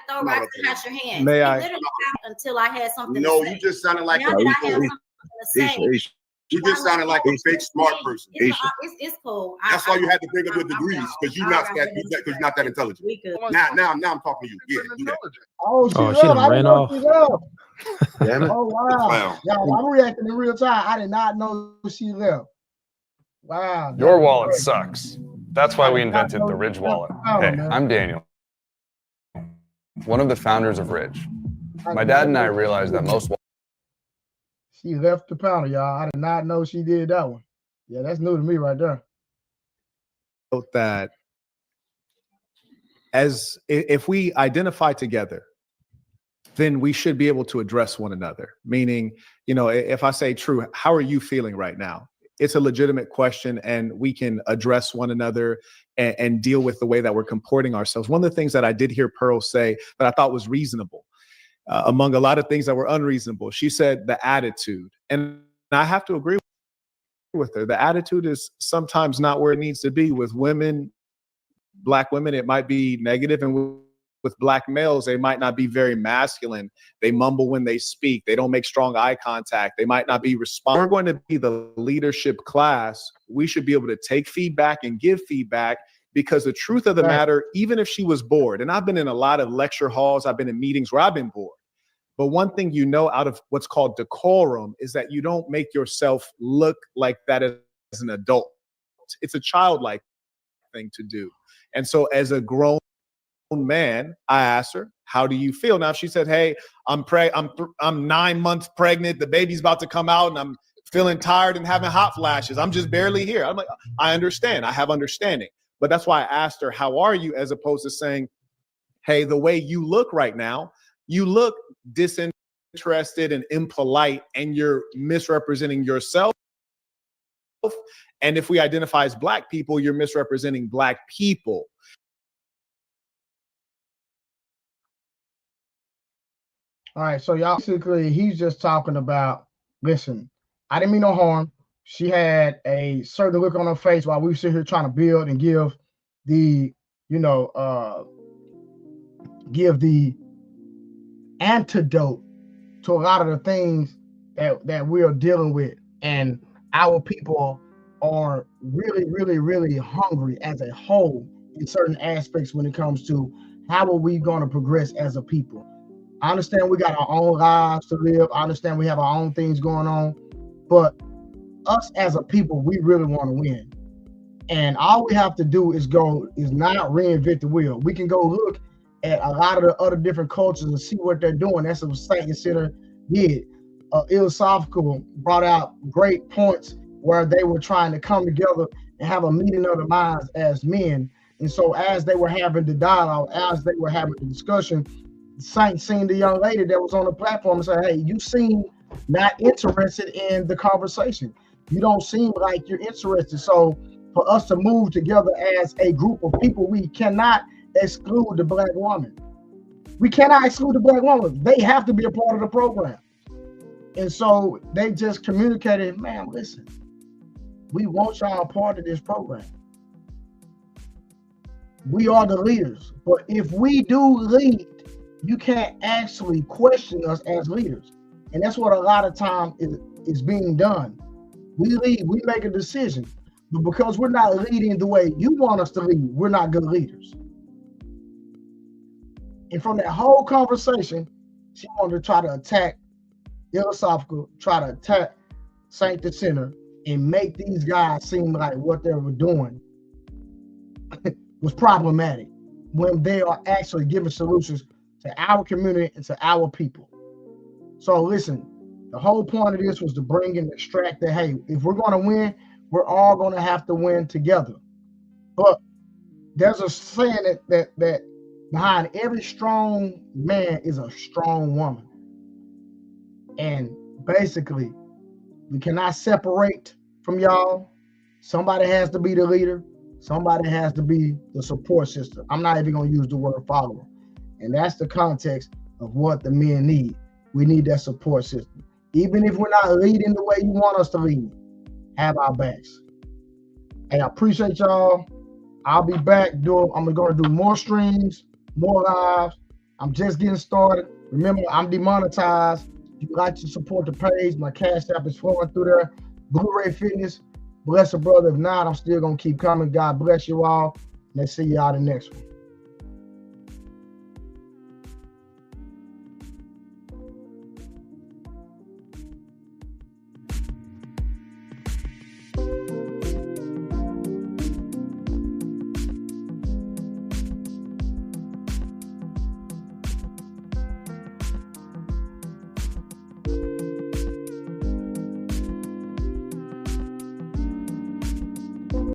[SPEAKER 11] throw rocks and hide your hands.
[SPEAKER 7] May
[SPEAKER 11] It
[SPEAKER 7] I?
[SPEAKER 11] literally happened until I had something
[SPEAKER 6] No,
[SPEAKER 11] to say.
[SPEAKER 6] you just sounded like
[SPEAKER 11] Now
[SPEAKER 6] a
[SPEAKER 11] that I have something to say,
[SPEAKER 6] you just sounded like a fake smart person.
[SPEAKER 11] it's cool.
[SPEAKER 6] That's why you had to bring up your degrees, because you're not that intelligent. Now I'm talking to you. Yeah, do that.
[SPEAKER 1] Oh, she
[SPEAKER 2] Oh,
[SPEAKER 1] left.
[SPEAKER 2] she done
[SPEAKER 1] I didn't
[SPEAKER 2] ran
[SPEAKER 1] know
[SPEAKER 2] off.
[SPEAKER 1] she left.
[SPEAKER 5] Damn it.
[SPEAKER 1] Oh wow.
[SPEAKER 6] Clown.
[SPEAKER 1] Y'all, I'm reacting in real time. I did not know she left. Wow.
[SPEAKER 15] Your wallet sucks. That's why we invented the Ridge wallet. Hey, I'm Daniel, one of the founders of Ridge. My dad and I realized that most
[SPEAKER 1] She left the panel, y'all. I did not know she did that one. Yeah, that's new to me right there.
[SPEAKER 7] That as if we identify together, then we should be able to address one another. Meaning, you know, if I say, True, how are you feeling right now? It's a legitimate question, and we can address one another and deal with the way that we're comporting ourselves. One of the things that I did hear Pearl say that I thought was reasonable, among a lot of things that were unreasonable, she said the attitude. And I have to agree with her. The attitude is sometimes not where it needs to be. With women, Black women, it might be negative, and with Black males, they might not be very masculine. They mumble when they speak. They don't make strong eye contact. They might not be responsive. We're going to be the leadership class. We should be able to take feedback and give feedback, because the truth of the matter, even if she was bored, and I've been in a lot of lecture halls, I've been in meetings where I've been bored. But one thing you know out of what's called decorum is that you don't make yourself look like that as an adult. It's a childlike thing to do. And so as a grown man, I asked her, how do you feel? Now, if she said, hey, I'm 9 months pregnant, the baby's about to come out, and I'm feeling tired and having hot flashes, I'm just barely here. I'm like, I understand. I have understanding. But that's why I asked her, how are you? As opposed to saying, hey, the way you look right now, you look disinterested and impolite, and you're misrepresenting yourself. And if we identify as Black people, you're misrepresenting Black people.
[SPEAKER 1] All right, so y'all, basically, he's just talking about, listen, I didn't mean no harm. She had a certain look on her face while we sit here trying to build and give the, give the antidote to a lot of the things that we are dealing with. And our people are really, really, really hungry as a whole in certain aspects when it comes to how are we going to progress as a people. I understand we got our own lives to live. I understand we have our own things going on, but us as a people, we really want to win. And all we have to do is not reinvent the wheel. We can go look at a lot of the other different cultures and see what they're doing. That's what Saint Center did. Philosophical brought out great points where they were trying to come together and have a meeting of the minds as men. And so as they were having the dialogue, as they were having the discussion, Saint seen the young lady that was on the platform and said, hey, you seem not interested in the conversation. You don't seem like you're interested. So for us to move together as a group of people, we cannot exclude the Black woman. We cannot exclude the Black woman. They have to be a part of the program. And so they just communicated, man, listen, we want y'all a part of this program. We are the leaders. But if we do lead, you can't actually question us as leaders. And that's what a lot of time is being done. We lead, we make a decision. But because we're not leading the way you want us to lead, we're not good leaders. And from that whole conversation, she wanted to try to attack Philosophical, try to attack Saint Center, and make these guys seem like what they were doing was problematic when they are actually giving solutions to our community and to our people. So listen, the whole point of this was to bring and extract that, hey, if we're going to win, we're all going to have to win together. But there's a saying that behind every strong man is a strong woman. And basically, we cannot separate from y'all. Somebody has to be the leader. Somebody has to be the support system. I'm not even going to use the word follower. And that's the context of what the men need. We need that support system. Even if we're not leading the way you want us to lead, have our backs. Hey, I appreciate y'all. I'll be back. I'm going to do more streams, more lives. I'm just getting started. Remember, I'm demonetized. If you'd like to support the page, my Cash App is flowing through there. Blu-ray Fitness. Bless a brother. If not, I'm still going to keep coming. God bless you all. Let's see you all the next one.